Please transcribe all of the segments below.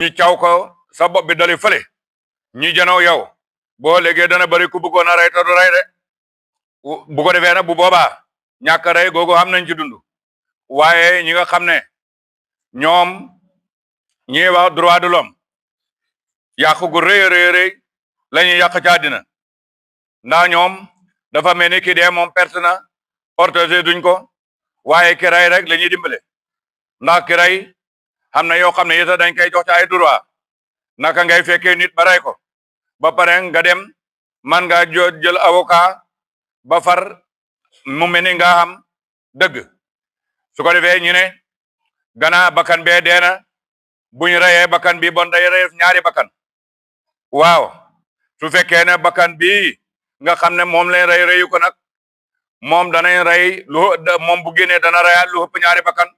ñu caw ko sa bopp bi dali fële ñi janoo yow boo léegi dana bari ku bëggoon a rey te du rey de bu ko defee nag bu boobaa ñàkk a rey googu am nañ ci dund waaye ñi nga xam ne ñoom ñi wax droit de l'homme yàq gu rëy rëy rëy la ñuy yàq ci àddina ndax ñoom dafa mel ni ki dee moom perte na protégé duñ ko waaye ki rey rek la ñuy dimbale ndax ki rey xam na yoo xam ne yita dañ koy jox ci ay droit naka ngay fekkee nit ba rey ko ba pare nga dem man nga jël avocat ba far mu mel ni nga xam dëgg su ko defee ñu ne gannaaw bakkan bee dee na buñ reyee bakkan bi bon day rey ñaari bakkan waaw su fekkee ne bakkan bi nga xam ne moom lañ rey reyu ko nag moom danañ rey moom bu génnee dana reyaat lu ëpp ñaari bakkan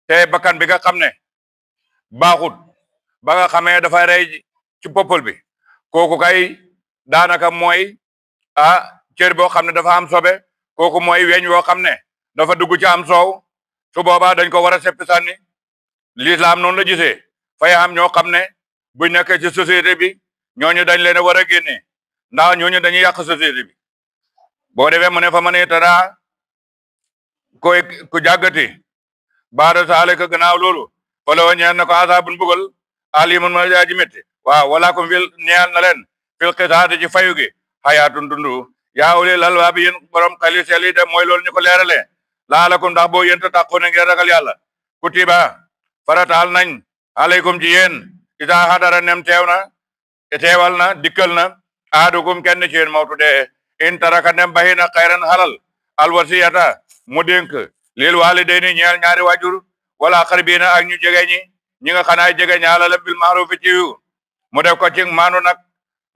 te bakkan bi nga xam ne baaxut ba nga xamee dafa rey ci poppal bi kooku kay daanaka mooy cër boo xam ne dafa am sobe kooku mooy weñ woo xam ne dafa dugg ci am soow su boobaa dañ ko war a seppi sànni l'islam noonu la gisee fay am ñoo xam ne buñ nekkee ci société bi ñooñu dañ leen a war a génne ndax ñooñu dañuy yàq société bi boo defee mu ne fa ma ne tara ku jàggati baada saale ka gannaaw loolu wala wa ñeel na ko asaabun bugal alimun ma jaaji métti waaw wala ko fil ñeel na leen fil xisaati ci fayu gi xayaatun dundu yaa ulil albaabi yéen borom xeli sel yi de mooy loolu ñu ko leeralee laalakum ndax boo yéen ta tàqoo ne ngeen ragal yàlla kutiba farataal nañ alaykum ci yéen isa hadara nem teewal na dikkal na aadukum kenn ci yéen mawtu dee in taraka nem baxi na xayran halal alwasiyata mu dénk lil walidayni ñeel ñaari waajur wala aqrabiina ak ñu jege ñi nga xanaay jege ñaalalam bil ma'ruf ci yu mu def ko ci maanu nag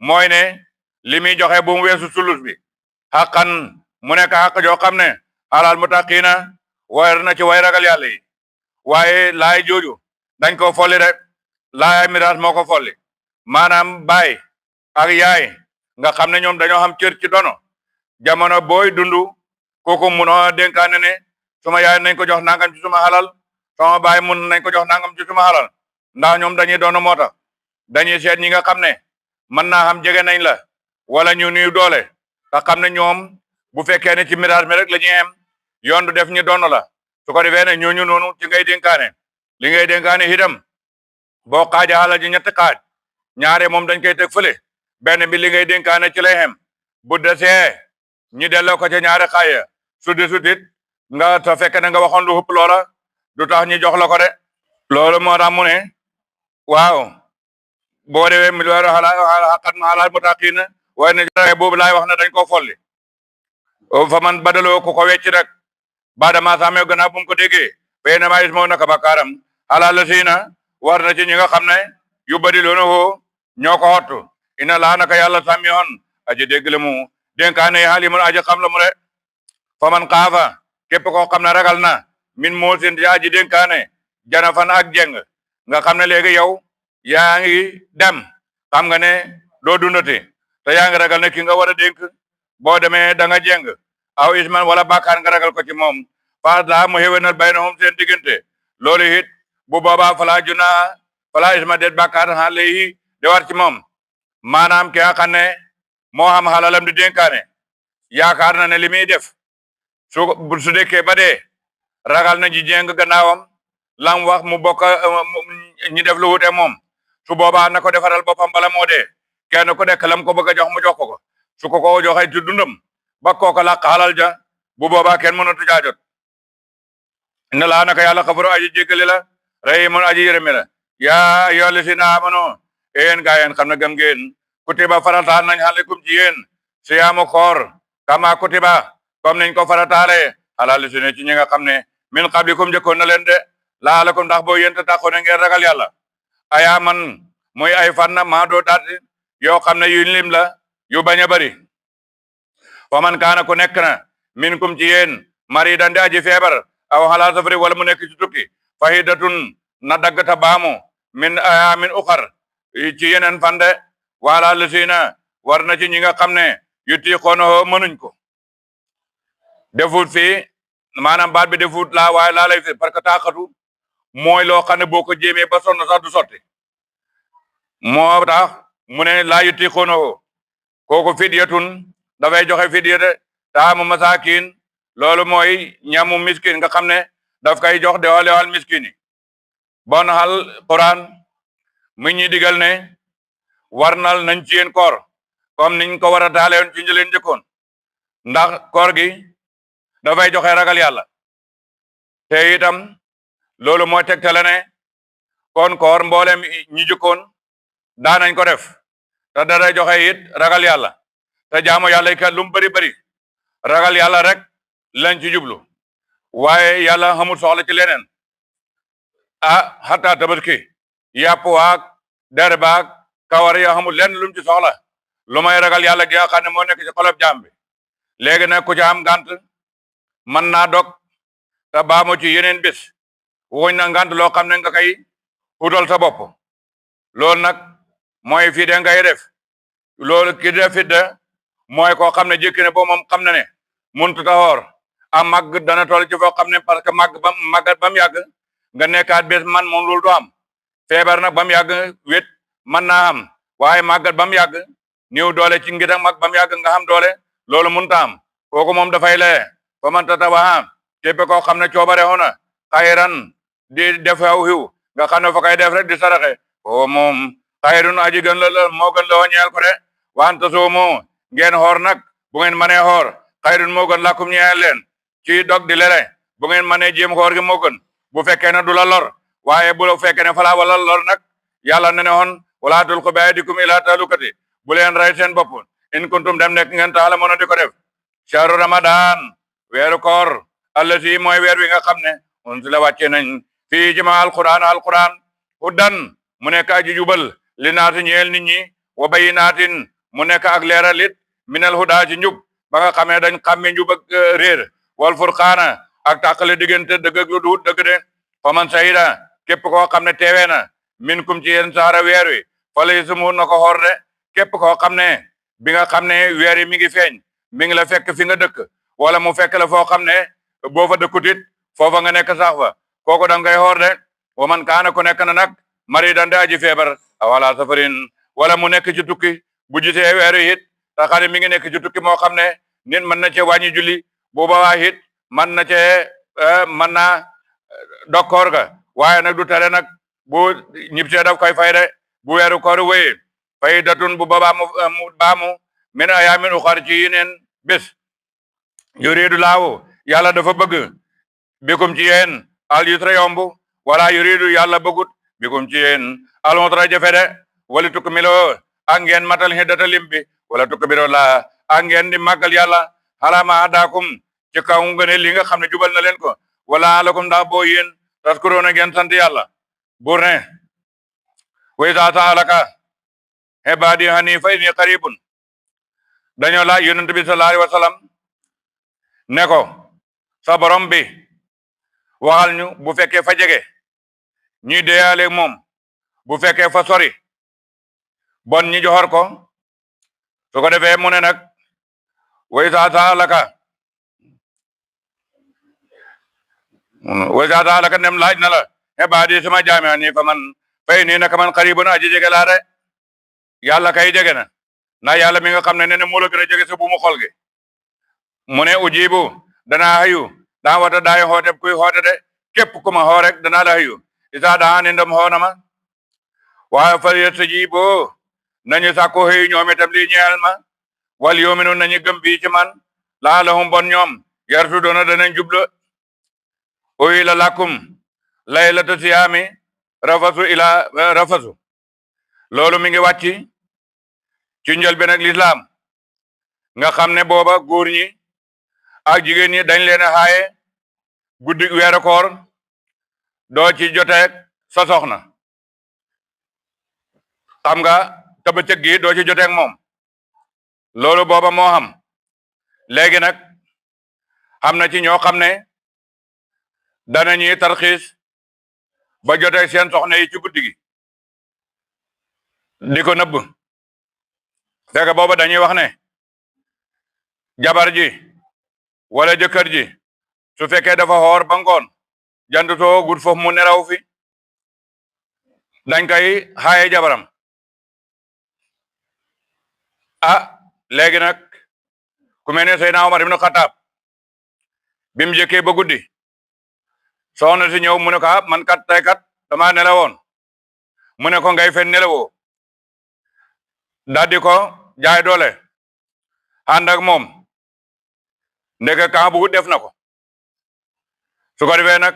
mooy ne li muy joxe bu mu weesu sulus bi xaqan mu nekk xaq joo xam ne alal mutaqiina war na ci way ragal yàlla yi waaye laay jooju dañ ko folli rek laay miraas moo ko folli maanaam baay ak yaay nga xam ne ñoom dañoo xam cër ci dono jamono booy dundu kooku munoo dénkaane ne suma yaay nañ ko jox nangam ci suma xalal sama baay mun nañ ko jox nangam ci suma xalal ndax ñoom dañuy doon moo tax dañuy seet ñi nga xam ne mën naa xam jege nañ la wala ñu nuy doole nga xam ne ñoom bu fekkee ne ci miraas mi rek la ñuy am yoon du def ñu doon la su ko defee ne ñooñu noonu ci ngay dénkaane li ngay dénkaane itam boo xaaja xalal ji ñetti xaaj ñaare moom dañ koy teg fële benn bi li ngay dénkaane ci lay xem bu desee ñi delloo ko ca ñaari xaaj su sutit nga ta fekk ne nga waxoon lu ëpp loola du tax ñi jox la ko de loolu moo tax mu ne waaw boo dewee mi door xaqat ma xalaal mutaqiina waaye ne boobu laay wax ne dañ ko folli fa man badaloo ku ko wecc rek baada ma saamee gannaaw bu mu ko déggee fay na maa is moo naka bakaaram xalaal la siina war na ci ñi nga xam ne yu bari loona woo ñoo ko xottu ina laa naka yàlla sàmmi hon aji dégg la mu dénkaane xaalimun aji xam la mu re fa man xaafa képp koo xam ne ragal na min moo sin di aji dénkaane jana fan ak jeng nga xam ne léegi yow yaa ngi dem xam nga ne doo dundati te yaa ngi ragal ne ki nga war a dénk boo demee da nga jeng aw isman wala bàkkaar nga ragal ko ci moom fa daa mu xéwénal baynahum seen diggante loolu it bu boobaa fala isma det bàkkaar xale yi de war ci moom maanaam ki nga xam ne moo xam xalalam di dénkaane yaakaar na ne li muy def su dekkee ba dee ragal na ji jéng gannaawam lam wax mu bokk ñi def lu wute moom su boobaa na ko defaral boppam bala moo dee kenn ku nekk lam ko bëgg a jox mu jox ko su ko joxee ci dundam ba kooka làq xalal ja bu boobaa kenn mënatu jaajot inna laa naka yàlla xafaru aji jéggale la rahimun aji yërëme la yaa ayyuhal lazina amanu yéen gaa yéen xam ne gëm ngeen kutiba farataal nañ alaykum ci yéen siyaamu koor kama kutiba comme nañ ko farataale alal lazina ci ñi nga xam ne min qablikum jëkkoon na leen de laalakum ndax boo yéen taxoon na ngeen ragal yàlla ayaa man muy ay fan na maa doo daat yoo xam ne yu lim la yu bañ a bari wa man kaana ku nekk na minkum ci yéen maridan di aji feebar aw xalaa safari wala mu nekk ci tukki fahidatun na daggata baamu min ayamin uxar ci yeneen fande wala lasina war na ci ñi nga xam ne yutiqoonahu mënuñ ko defut fii maanaam baat bi defut laa waaye laa lay fi parce que taaxatu mooy loo xam ne boo ko jéemee ba sonn sax du sotti moo tax mu ne laa yutiquunahu kooku fidyatun dafay joxe fidya de taamu masaakin loolu mooy ñamu miskin nga xam ne daf koy jox dewal miskin yi bon xal Quran mu ñuy digal ne warnal nañ ci yéen koor comme niñ ko war a taalewoon ci njëleen njëkkoon ndax koor gi dafay joxe ragal yàlla te itam loolu moo tegtale ne kon koor mboolem ñi jëkkoon daanañ ko def te dara joxe it ragal yàlla te jaamu yàlla kat lu mu bëri bëri ragal yàlla rek lañ ci jublu waaye yàlla xamul soxla ci leneen xataa tabaski yàpp waag der baag kawar ya xamul lenn lu mu ci soxla lu may ragal yàlla gi nga xam ne moo nekk ci xolof jaam bi léegi nag ku ci am ngant mën naa dog te baamu ci yeneen bés wuñ na ngant loo xam ne nga koy utal sa bopp loolu nag mooy fii de ngay def loolu ki def fit de mooy koo xam ne jékki ne bo moom xam na ne mënut a woor a màgg dana toll ci foo xam ne parce que màggat ba mu yàgg nga nekkaat bés man moom loolu du am feebar nag ba mu yàgg wét mën naa am waaye màggat ba mu yàgg néew doole ci ngir mag ba mu yàgg nga xam doole loolu mënut a am kooku moom dafay lee fa man tatabaha képp koo xam ne coobare woon na xayran di def aw xiw nga xam ne fa koy def rek di saraxe o moom xayrun aji gën la moo gën la ñeel ko de wante soo moo ngeen xoor nag bu ngeen mënee xoor xayrun moo gën lakum ñeel leen ci dog di lele bu ngeen mënee jéem xoor gi moo gën bu fekkee ne du la lor waaye bu fekkee ne fala wala lor nag yàlla ne ne woon wala tulqu bi aydikum ila tahlukati bu leen rey seen bopp in kuntum dem nekk ngeen taala mën a di ko def shahru ramadan weeru koor allati mooy weer wi nga xam ne unsila wàcce nañ fii ci ma alquran hudan mu nekk aji jubal li naati ñeel nit ñi wa bayinaatin mu nekk ak leeralit minal huda ci njub ba nga xamee dañ xàmme njub ak réer wal furqaana ak tàqale diggante dëgg ak lu duut dëgg de fa man sayida képp koo xam ne teewee na min kum ci yéen saara weer wi fala yisumuhu na ko xoor de képp koo xam ne bi nga xam ne weer yi mi ngi feeñ mi ngi la fekk fi nga dëkk wala mu fekk la foo xam ne boo fa dëkkutit foofa nga nekk sax fa kooku da ngay xoor de wa man kaana ku nekk na nag maridan de aji feebar awala safarin wala mu nekk ci tukki bu gisee weer yi it te xam ne mi ngi nekk ci tukki moo xam ne nit mën na cee wàññi julli bu boobaa it mën na cee mën naa dokkoor ga waaye nag du tere nag bu ñib see daf koy fay de bu weeru koor wéyee fay datun bu boobaa mu baamu min ayaamin uxar ci yeneen bés yuridu laahu yàlla dafa bëgg bikum ci yéen al yusra yomb wala yuridu yàlla bëggut bikum ci yéen al usra jafe de wali tukmilo ak ngeen matal hiddata lim bi wala tukbiro la ak ngeen di màggal yàlla xalaama hadaakum ci kaw ngeen li nga xam ne jubal na leen ko wala lakum ndax boo yéen taskuroona ngeen sant yàlla buur ne wa iza saalaka ibaadi hani fa inni qaribun dañoo laaj yonent bi sallallahu alayhi wa sallam ne ko sa borom bi waxal ñu bu fekkee fa jege ñuy deyaale moom bu fekkee fa sori bon ñi joxor ko su ko defee mu ne nag wa iza saalaka nem laaj na la ibaadi sama jaami ni fa man fay nii naka man qaribun aji jege laa de yàlla kay jege na na yàlla mi nga xam ne ne moo la gën a jege sa bu mu xol gi mu ne ujibu danaa hayu daa wata daay xoote kuy xoote de képp ku ma xoo rek danaa la hayu isa daa ni ndam xoo na ma waaye fal yastajibu nañu sàkku xëyu ñoom itam lii ñeel ma wal yuminu nañu gëm bii ci man laalahum bon ñoom yartu doona danañ jubla uhilla lakum laylata siyaami rafasu loolu mi ngi wàcc ci njëlbéen ak lislaam nga xam ne booba góor ñi ak jigéen ñi dañ leen a xaaye guddi weeru koor doo ci joteeg sa soxna xam nga te bëccëg gi doo ci joteeg moom loolu booba moo xam léegi nag xam na ci ñoo xam ne danañuy tarxiis ba joteeg seen soxna yi ci guddi gi di ko nëbb fekk booba dañuy wax ne jabar ji wala jëkkër ji su fekkee dafa xoor ba ngoon jant soo gut foofu mu neraw fi dañ koy xaaye jabaram léegi nag ku mel ne Seydina Omar ibn Khattab bi mu jëkkee ba guddi soxna si ñëw mu ne ko man kat tey kat dama nelawoon mu ne ko ngay fen nelawoo daldi ko jaay doole ànd ak moom ndeke kan bu def na ko su ko defee nag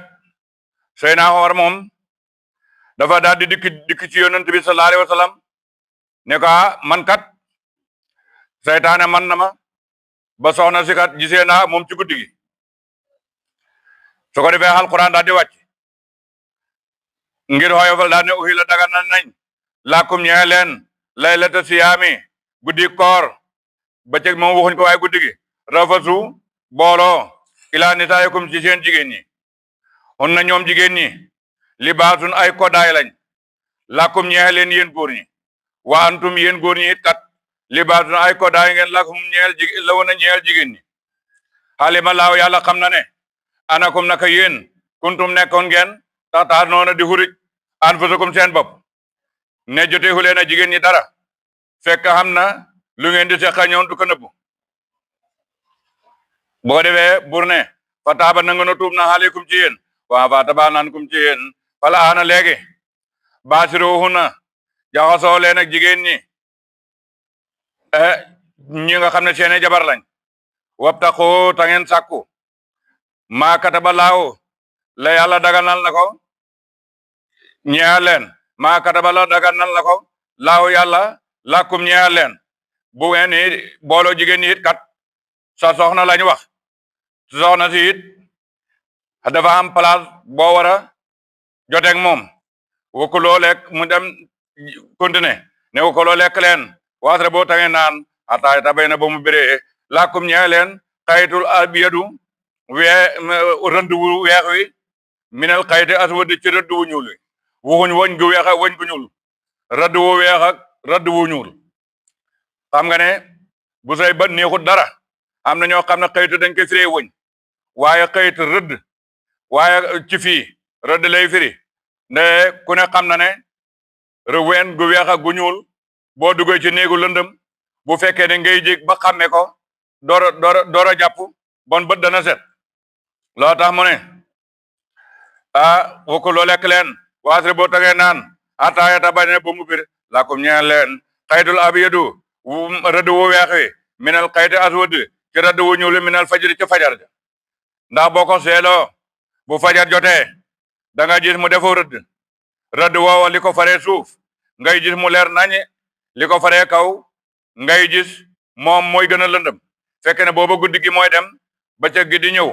Seydina Omar moom dafa daldi dikk ci yonent bi sallallahu alayhi wa sallam ne ko man kat seytaane man na ma ba soxna si kat gisee naa moom ci guddi gi su ko defee alquran daal di wàcc ngir xoyofal daal ne uhilla daganal nañ lakum ñee leen laylata siyaami guddi koor bëccëg moom waxuñ ko waaye guddi gi rafasu booloo ilaa nisaayikum ci seen jigéen ñi on na ñoom jigéen ñi libaasun ay kodaay lañ lakum ñee leen yéen góor ñi wa antum yéen góor ñi it kat libaasun ay kodaay ngeen lakum ñeel la woon a ñeel jigéen ñi xalima laaw yàlla xam na ne anakum naka yéen kuntum nekkoon ngeen taxtaar noona di xuruj anfusakum seen bopp ne joteeku leen a jigéen ñi dara fekk xam na lu ngeen di seqa ñoon du ko nëbbu boo defee bur ne fa taaba nanga na tuub na aleykum ci yéen waa fa taba naankum ci yéen fala ana léegi baasiruhunna jaxasoo leen ak jigéen ñi ñi nga xam ne seeni jabar lañ wabtaqu ta ngeen sàkku maa kataba laaw la yàlla daganal na ko ñeexal leen maa kataba la daganal na ko laaw yàlla làkkum ñeexal leen bu ngeen ni booloo jigéen ñi it kat sa soxna lañ wax soxna si it dafa am place boo war a joteeg moom wakkuloo lekk mu dem continuer ne wakkuloo lekk leen waasre boo tangee naan ataay tabay na ba mu béree làkkum ñeexal leen xayitul abiyadu rëdd wu weex wi minal xayti aswadi ci rëdd wu ñuul wi waxuñ woñ gu weex ak woñ gu ñuul rëdd wu weex ak rëdd wu ñuul xam nga ne bu say bët neexut dara am na ñoo xam ne xëytu dañ koy firee wëñ waaye xëyt rëdd waaye ci fii rëdd lay firi ne ku ne xam na ne ween gu weex ak gu ñuul boo duggee ci néegu lëndëm bu fekkee ne ngay jég ba xàmme ko door a jàpp bon bët dana set loo tax mu ne wokku loo lekk leen waasre boo tagee naan ataayata ba ne ba mu bir lakum ñeel leen xaytul abiyadu rëdd wu weex wi minal xayti aswad ci rëdd wu ñuul minal fajri ci fajar ja ndax boo ko seeloo bu fajar jotee da nga gis mu defoo rëdd woowa li ko faree suuf ngay gis mu leer nañe li ko faree kaw ngay gis moom mooy gën a lëndëm fekk ne booba guddi gi mooy dem bëccëg gi di ñëw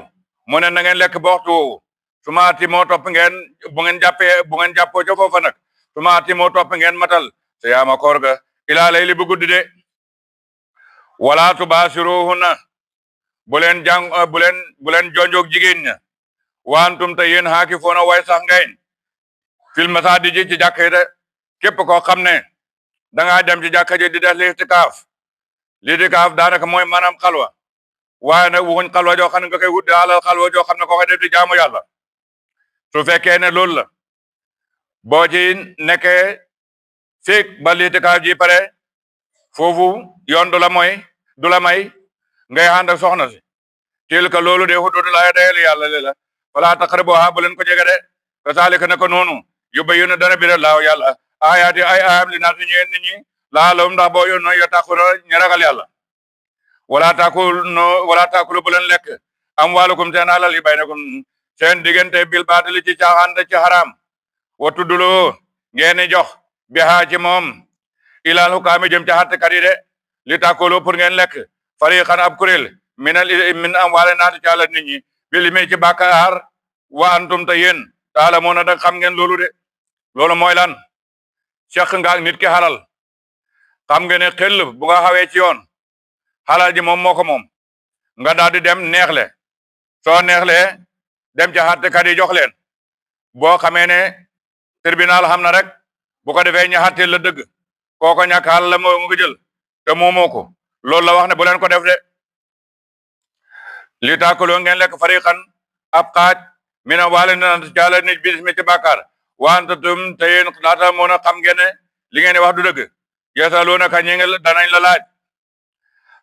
mu ne na ngeen lekk ba waxtu woowu su ma ati moo topp ngeen bu ngeen jàppoo ca foofa nag su ma ati moo topp ngeen matal te yaama koor ga ilaa layli bu guddi de wala tubaasiruhunna bu leen jonjoog jigéen ña waantum te yéen xaaki foona way sax ngayn fil masaajidi ci jàkka yi de képp koo xam ne dangaa dem ci jàkka ji di def litikaaf daanaka mooy maanaam xalwa waaye nag waxuñ xalwa joo xam ne nga koy wut alal xalwa joo xam ne ko koy def di jaamu yàlla su fekkee ne loolu la boo ci nekkee fiig ba litikaaf ji pare foofu yoon du la may ngay ànd ak soxna si tilka loolu de xuduudullaahi dayal yàlla li la falaa taqrabuhaa bu leen ko jege de kasaalika ne ko noonu yubayyinu dana biral laahu yàlla ayaati ay ayam li naas ñeen nit ñi laalum ndax boo yoon no yattaquna ñu ragal yàlla wala taakulu bu leen lekk amwaalukum seen alal yi baynakum seen diggante bil baatili ci caaxaan ci xaraam wa tudduloo ngeen jox bihaa ci moom ilal hukaami jëm ci àttekat yi de li taakulu pour ngeen lekk fariqan ab kuréel min amwaali naas ci alal nit ñi bil mi ci bàkkaar wa antum te yéen taalamuuna da xam ngeen loolu de loolu mooy lan seq nga ak nit ki xalal xam nga ne xel bu nga xawee ci yoon xalal ji moom moo ko moom nga daal di dem neexle soo neexlee dem ci àttekat yi jox leen boo xamee ne tribunal xam na rek bu ko defee ñu àtteel la dëgg kooko ñàkk xalal la moo nga jël te moomoo ko loolu la wax ne bu leen ko def de li taakuloo ngeen lekk fariqan ab xaaj mina waale na caala nit bis mi ci bàkkaar wante tum te yéen laata moon a xam ngeen ne li ngeen di wax du dëgg yeesaloo naka ñi ngi danañ la laaj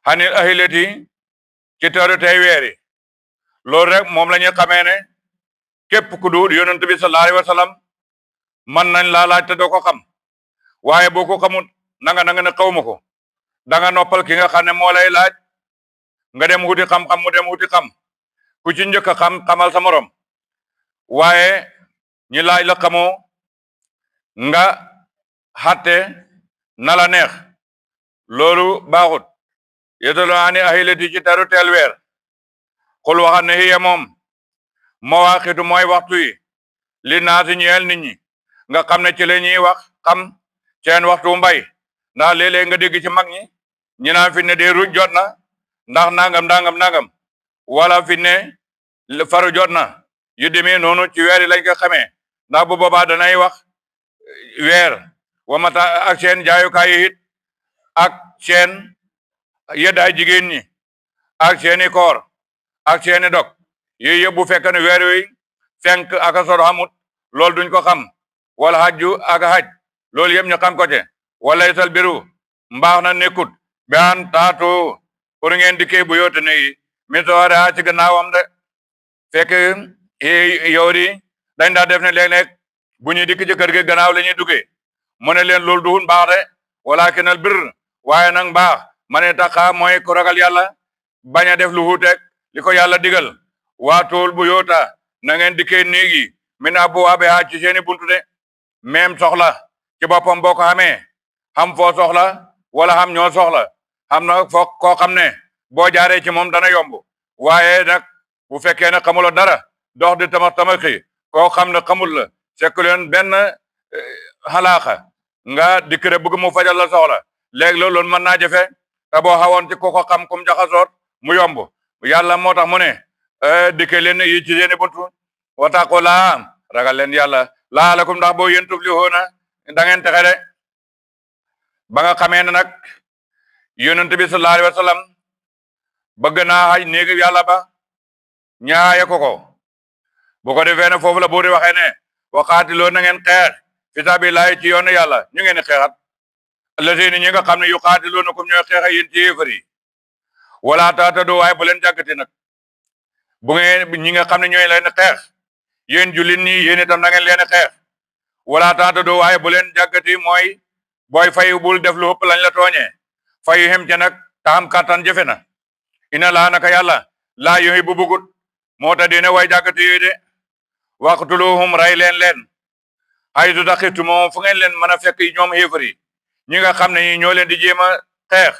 hanil ahilati ci teru tey weeri loolu rek moom la ñu xamee ne képp ku du yonent bi sallallahu alayhi wa sallam man nañ laa laaj te doo ko xam waaye boo ko xamul nanga ne xawma ko danga noppal ki nga xam ne moo lay laaj nga dem wuti xam-xam mu dem wuti xam ku ci njëkk a xam xamal sa morom waaye ñi laaj la xamoo nga xatte na la neex loolu baaxut yetalo ani ahilati ci teru teel weer xul waxat ne hiya moom mawaaqitu mooy waxtu yi li naasi ñeel nit ñi nga xam ne ci la ñuy wax xam seen waxtu mbay ndax léeg-léeg nga dégg ci mag ñi ñu naan fi ne de ruuj jot na ndax nangam wala fi ne faru jot na yu demee noonu ci weer yi lañ ko xamee ndax bu boobaa danay wax weer wa mata ak seen jaayukaay yi it ak seen yeddaay jigéen ñi ak seeni koor ak seeni dog yooyu yëpp bu fekkee ne weer wi fenk ak a sor xamut loolu duñ ko xam wala hajju ak haj loolu yëpp ñu xam ko te wala isal biru mbaax na nekkut bean taatu pour ngeen dikkee bu yoote ne yi mi soore a ci gannaawam de fekk yow di dañ daa def ne léeg-léeg bu ñuy dikk ci kër gi gannaaw la ñuy duggee mu ne leen loolu duhun baax de walakinal bir waaye nag baax ma ne taxa mooy ku ragal yàlla bañ a def lu wuuteeg li ko yàlla digal waa tool bu yoota na ngeen dikkee néegi min abwaabihaa ci seeni buntu de même soxla ci boppam boo ko xamee xam foo soxla wala xam ñoo soxla xam na foo koo xam ne boo jaaree ci moom dana yomb waaye nag bu fekkee ne xamuloo dara dox di tamaxi koo xam ne xamul la sekku leen benn xalaaxa nga dikk rek bëgg mu fajal la soxla léegi loolu mën naa jafe te boo xawoon ci ko ko xam kum jaxasoot mu yomb yàlla moo tax mu ne dikke leen yi ci seeni buntu wataqu laa ragal leen yàlla laalakum ndax boo yéen tuflihuuna da ngeen texe de ba nga xamee ne nag yonent bi sallallahu alayhi wa sallam bëgg naa xaj néegi yàlla ba ñaaye ko bu ko defee ne foofu la buuri waxee ne waqaatiloo na ngeen xeex fi sabilillahi ci yoonu yàlla ñu ngeen xeexat allazina ñi nga xam ne yuqaatiluunakum ñooy xeexa yéen ci yéefar yi wala taatadu waaye bu leen jàggati nag bu ngeen ñi nga xam ne ñooy leen xeex yéen jullit ñi yéen itam na ngeen leen xeex wala taatadu waaye bu leen jàggati mooy booy fayu bul def lu ëpp lañ la tooñee fayu xem ca nag taxam kattan jëfe na ina laa naka yàlla laa yuhibbu bugut moo tax dina way jàggati yooyu de waqtuluhum ray leen haytu taqiftumuhum fu ngeen leen mën a fekk ñoom xéefar yi ñi nga xam ne ñoo leen di jéem a xeex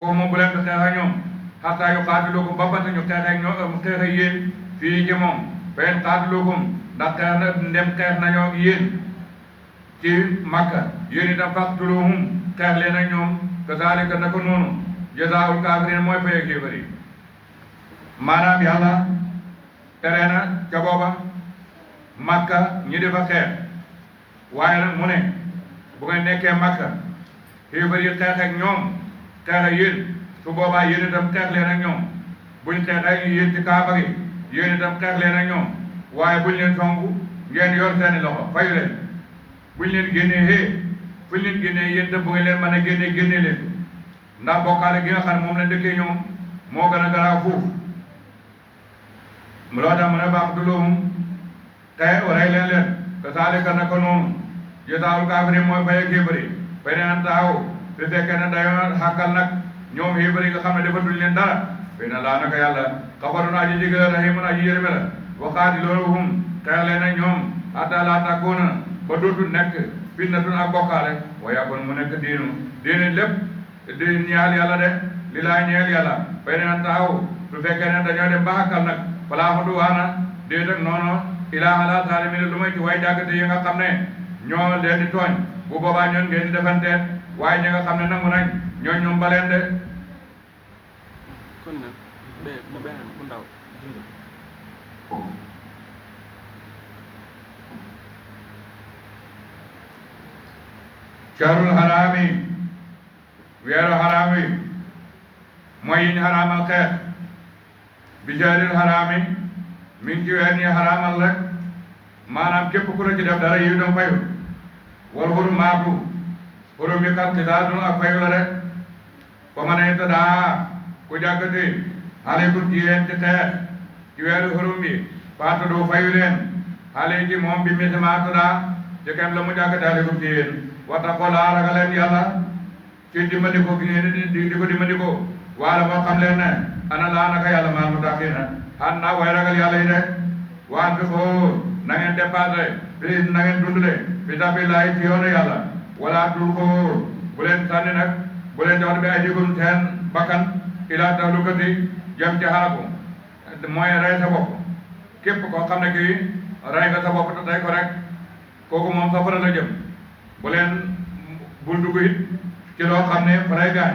ko moom bu leen ko xeex ak ñoom xataa yu xaatilukum ba bata ñu xeex ak ñoom xeex ak yéen fii ci moom fen xaatilukum ndax xeex na ndem xeex nañoo ak yéen ci Makka yéen itam faqtuluhum xeex leen ak ñoom kazaalika naka noonu jazaa'ul kaafiriin mooy fay ak yéefar yi maanaam yàlla tere na ca booba Makka ñi defa xeex waaye nag mu ne bu ngeen nekkee Makka yéefar yi xeex ak ñoom xeex ak yéen su boobaa yéen itam xeex leen ak ñoom buñ xeex ak yéen ci kaaba gi yéen itam xeex leen ak ñoom waaye buñ leen songu ngeen yor seeni loxo fayu leen buñ leen génnee fuñ leen génnee yéen itam bu ngeen leen mën a génnee leen ndax bokkaale gi nga xam ne moom la dëkkee ñoom moo gën a garaaw fuuf mu loo tax mu ne faqtuluhum tey rey leen kazaalika naka noonu jazaa'ul kaafiriin mooy fay ak yéefar yi fay neen taxaw su fekkee ne dañoo xàkkal nag ñoom xéefar yi nga xam ne defatul leen dara fay na laa naka yàlla xafarun aji jéggal rahiimun aji yërëme la waqaatiluhum xeex leen ak ñoom hattaa laa takuuna ba dootul nekk fitnatun ak bokkaale wa yakun mu nekk diine lépp di ñeel yàlla de li laa ñeel yàlla fay neen taxaw su fekkee ne dañoo dem ba xàkkal nag falaa udwaana déet ak noonu ilaa alaa zaalimiin lu may ci way jàggate yi nga xam ne ñoo leen di tooñ bu boobaa ñoon ngeen di defanteet waaye ñi nga xam ne nangu nañ ñoom baleen de kon nag benn bu ndaw shahrul harami weeru haram wi mooy yiñ xaraamal xeex bi shahril harami mi ngi ci weer ñi xaraamal rek maanaam képp ku la ci def dara yi doon fayu wal hurumaatu hurum yi kat qisaasun ak fayu la rek fa man itadaa ku jàggati aleykum ci yéen ci xeex ci weeru hurum bi faatadu fayu leen xale ci moom bi misli maa tadaa ci kem la mu jàggati aleykum ci yéen wattaqullah ragal leen yàlla ci dimbandiko gi ngeen di ko dimbandiko waala moo xam leen ne ana laa naka yàlla maal muttaqiina xan naa way ragal yàlla yi rek waan fi ko na ngeen dépassé fi na ngeen dundale fi sabilillahi ci yoonu yàlla wala tulqu bu leen sànni nag bu leen jox bi aydikum seen bakkan ila tahlukati jëm ci xaraku mooy rey sa bopp képp koo xam ne kii rey nga sa bopp te tey ko rek kooku moom safara la jëm bu leen bul dugg it ci loo xam ne fa lay gaañ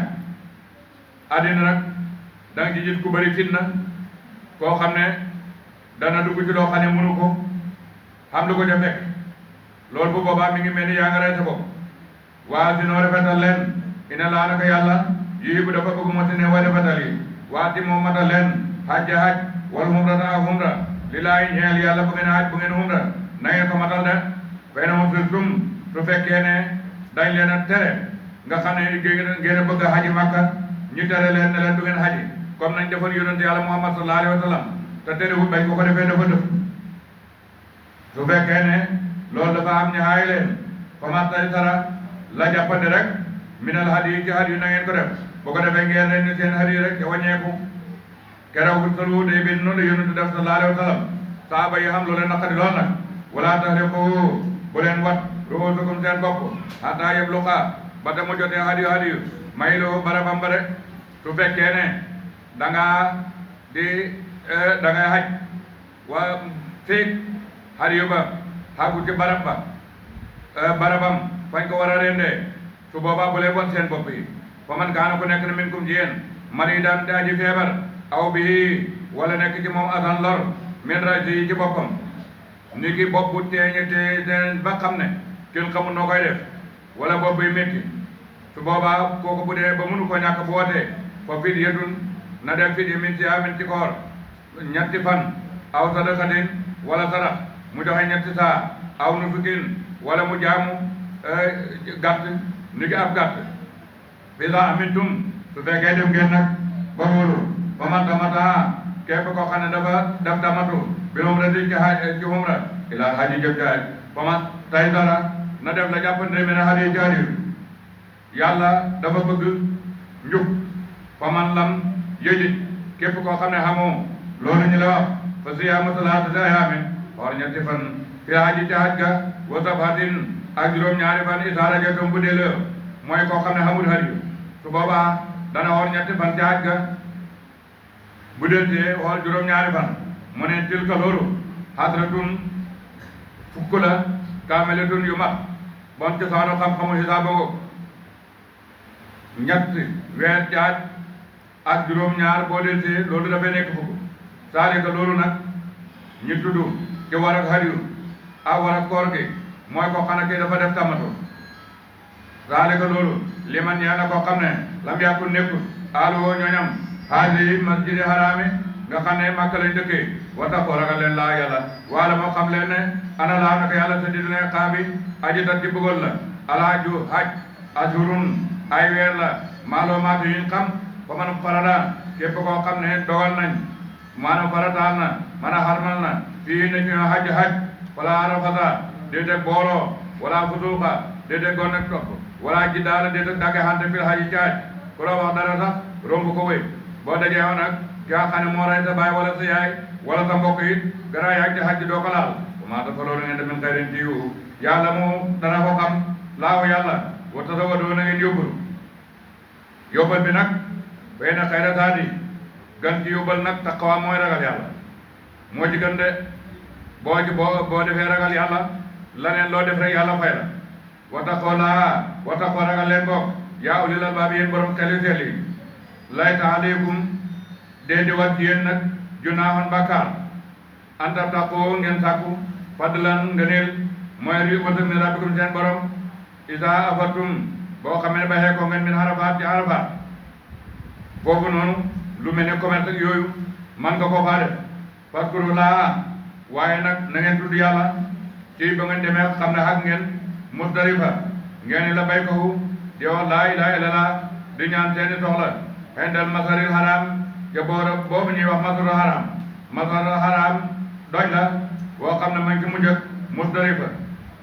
àddina nag da nga ci gis ku bëri fitna koo xam ne dana dugg ci loo xam ne mënu ko xam lu ko ca fekk loolu bu boobaa mi ngi mel ni yaa nga rey sa bopp waa si noo rafetal leen ina laa naka yàlla yii bu dafa bëgg moti ne way rafetal yi waa ti moom matal leen hajja haj wal humrata ak humra lillaahi ñeel yàlla bu ngeen haj bu ngeen humra na ngeen ko matal de fay na moom su fekkee ne dañ leen a tere nga xam ne ngeen a bëgg a haji Makka ñu tere leen ne leen du ngeen haji comme nañ defoon yonent yàlla Muhammad sallallahu alayhi wa sallam te terewul bañ ko defee dafa def su fekkee ne loolu dafa am ñu haay leen comment tay sara la jàppandi rek minal hadi ci hadi na ngeen ko def boo ko defee ngeen leen seen hadi rek te wàññeeku keroog bu salu day bin noonu la yonent def sallallahu alayhi wa sallam saaba yi xam lu leen naqari lool nag wala tahriqu bu leen wat ruusakum seen bopp hatta yabluqa ba te mu jotee hadiyu may loo barabam ba rek su fekkee ne da ngay haj waa feeg hadiyu ba xagu ci barab ba barabam fañ ko war a rendee su boobaa bu leen wat seen bopp yi fa man kaana ku nekk na minkum ci yéen maridan di aji feebar aw bi wala nekk ci moom asan lor min rasi yi ci boppam ni ki bopp teeñe te ba xam ne kenn xamul noo koy def wala bopp yi métti su boobaa kooku bu dee ba mënu ko ñàkk bu wootee fa fidyatun na def fidya min siyaamin ci koor ñetti fan aw sadaqatin wala sarax mu joxe ñetti saa aw nusukin wala mu jaamu gàtt ni ki ab gàtt bi la amintum su fekkee dem ngeen nag ba wóolu ba man tamata képp koo xam ne dafa def tamatu bi umra di ci umra ila haji jëm jaay ba man tay dara na def la jàppante mene hadi jarir yàlla dafa bëgg njub fa man lam yëjit képp koo xam ne xamoo loolu ñu la wax fa siyaamu salaasati ayaamin xoor ñetti fan fi haji ci haj ga wa sab'atin ak juróom-ñaari fan isaa raja'tum bu dee mooy koo xam ne xamul hadiyu su boobaa dana xoor ñetti fan ci haj ga bu dee xool juróom-ñaari fan mu ne tilka loolu hasratun fukk la kaamilatun yu mat bon ci saano xam-xamu xisaaba ko ñett weer caaj ak juróom-ñaar boo dee loolu dafay nekk fukk saalika loolu nag ñu tudd ci war ak hadiyu ak war ak koor gi mooy koo xam ne kii dafa def tamato saalika loolu liman yaa na koo xam ne lam yàkkul nekkul aaluwoo ñooñam haadi masjidi haraami nga xam ne Makka lañ dëkkee wata ko ragal leen laa yàlla wala moo xam leen ne ana laa naka yàlla sa didine xaabi aji tat ci bëggoon la alaaju haj ashurun ay weer la maaloo maatu yuñ xam fa man farada képp koo xam ne dogal nañ maanaam farataal na man a xarmal na fii na ñu haj wala arafata déete booloo wala fusuuqa déete gonnek topp wala jiddaala déete dagge xante fil haji caaj ku la wax dara sax romb ko wéy boo dajee woon nag ki nga xam ne moo rey sa baay wala sa yaay wala sa mbokk it gara yaag ci hajj doo ko laal bu maa dafa loolu ngeen demin xayrin ci yiwu yàlla moom dana ko xam laahu yàlla wa tasawadoo na ngeen yóbbul yóbbal bi nag fay na xayra saadi gan ci yóbbal nag taqwa mooy ragal yàlla moo ci gën de boo defee ragal yàlla laneen loo def rek yàlla fay la wa taqoo ragal leen boog yaa ulil albaab yéen borom xeli seel yi laysa aleykum dee di wat yéen nag junaahan bàkkaar anta taqoo ngeen sàkku fadlan ngëneel mooy ri wasa min rabbikum seen borom isa afatum boo xam ne baxee ko ngeen min Arafaat ci Arafaat foofu noonu lu mel ne commerce ak yooyu man nga koo faa def fazkurullaaha waaye nag na ngeen tudd yàlla ci ba ngeen demee xam ne xag ngeen Musdalifa ngeen la baykahu di wax laa ilaaha illallaah di ñaan seeni soxla indal masaril haram te boobu ñuy wax masaril haram doj la boo xam ne man ci mujj ak Musdalifa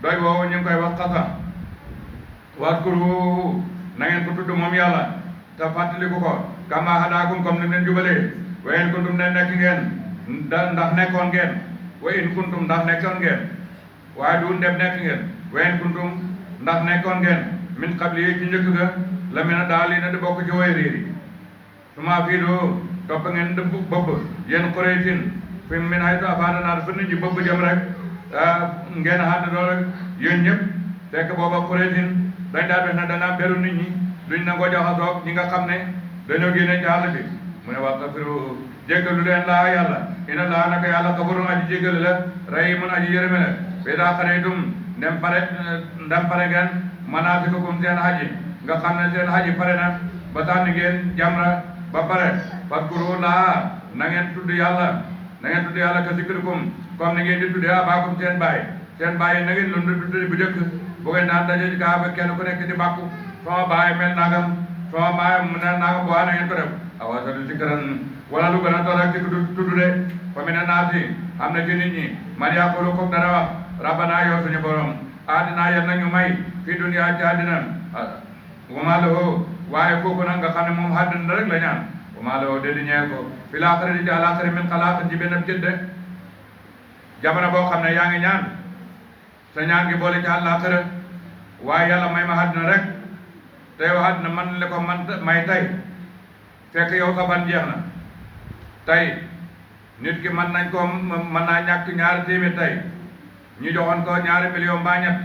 doj woowu ñu ngi koy wax xasa waskuru na ngeen ko tudd moom yàlla te fàttaliku ko kama hadaakum comme ni leen jubalee wa in kuntum ne nekk ngeen ndax nekkoon ngeen wa in kuntum ndax nekkoon ngeen waaye du ndem nekk ngeen wa in kuntum ndax nekkoon ngeen min qabli yi ci njëkk ga la mina daal yi na di bokk ci way réer yi suma fii doo topp ngeen dëbb bëbb yéen Quraysin fi min haytu afaada naas fa nit ñi bëbb jëm rek ngeen ànd doo rek yéen ñëpp fekk booba Quraysin dañ daa def na danaa beru nit ñi duñ nangoo jaxasoog ñi nga xam ne dañoo génne ci àll bi mu ne wastaghfiru jéggalu leen laa yàlla inna laa naka yàlla gafurun aji jéggale la rahiimun aji yërëme la fa idaa qaraytum ndem pare ngeen manaasikakum seen haji nga xam ne seen haji pare na ba sànni ngeen jamra ba pare fazkuru laa na ngeen tudd yàlla ka zikrikum comme ni ngeen di tuddee abaakum seen baay yi na ngeen loon di tuddee bu jëkk bu ngeen naan daje ci Kaaba kenn ku nekk di bàkku sama baay mel nangam sama baay mu ne nangam bu na ngeen ko def awasadu zikran wala lu gën a toll ak ci tudd de fa mina naasi am na ci nit ñi man yaqulu ko dana wax rabbana yow suñu borom aadina yal nañu may fi dunya ci àddina wama lahu waaye kooku nag nga xam ne moom àddina rek la ñaan wama lahu de di ñeel ko fi laaxira ci àlaaxira min xalaaq ci benn jëdde jamono boo xam ne yaa ngi ñaan sa ñaan gi boole ci àlaaxira waaye yàlla may ma àddina rek te yow àddina man la ko man may tey fekk yow sa ban jeex na tey nit ki mën nañ ko mën naa ñàkk ñaari téeméer tey ñu joxoon ko 2 millions mbaa ñett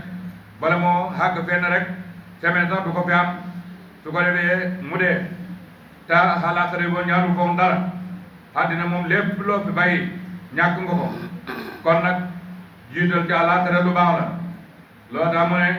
bala moo xàgg fenn rek semaine sax du ko fi am su ko defee mu dee te àllaaxira boo ñaanu ko dara àddina moom lépp loo fi bàyyi ñàkk nga ko kon nag jiital ci àllaaxira lu baax la loo tax mu ne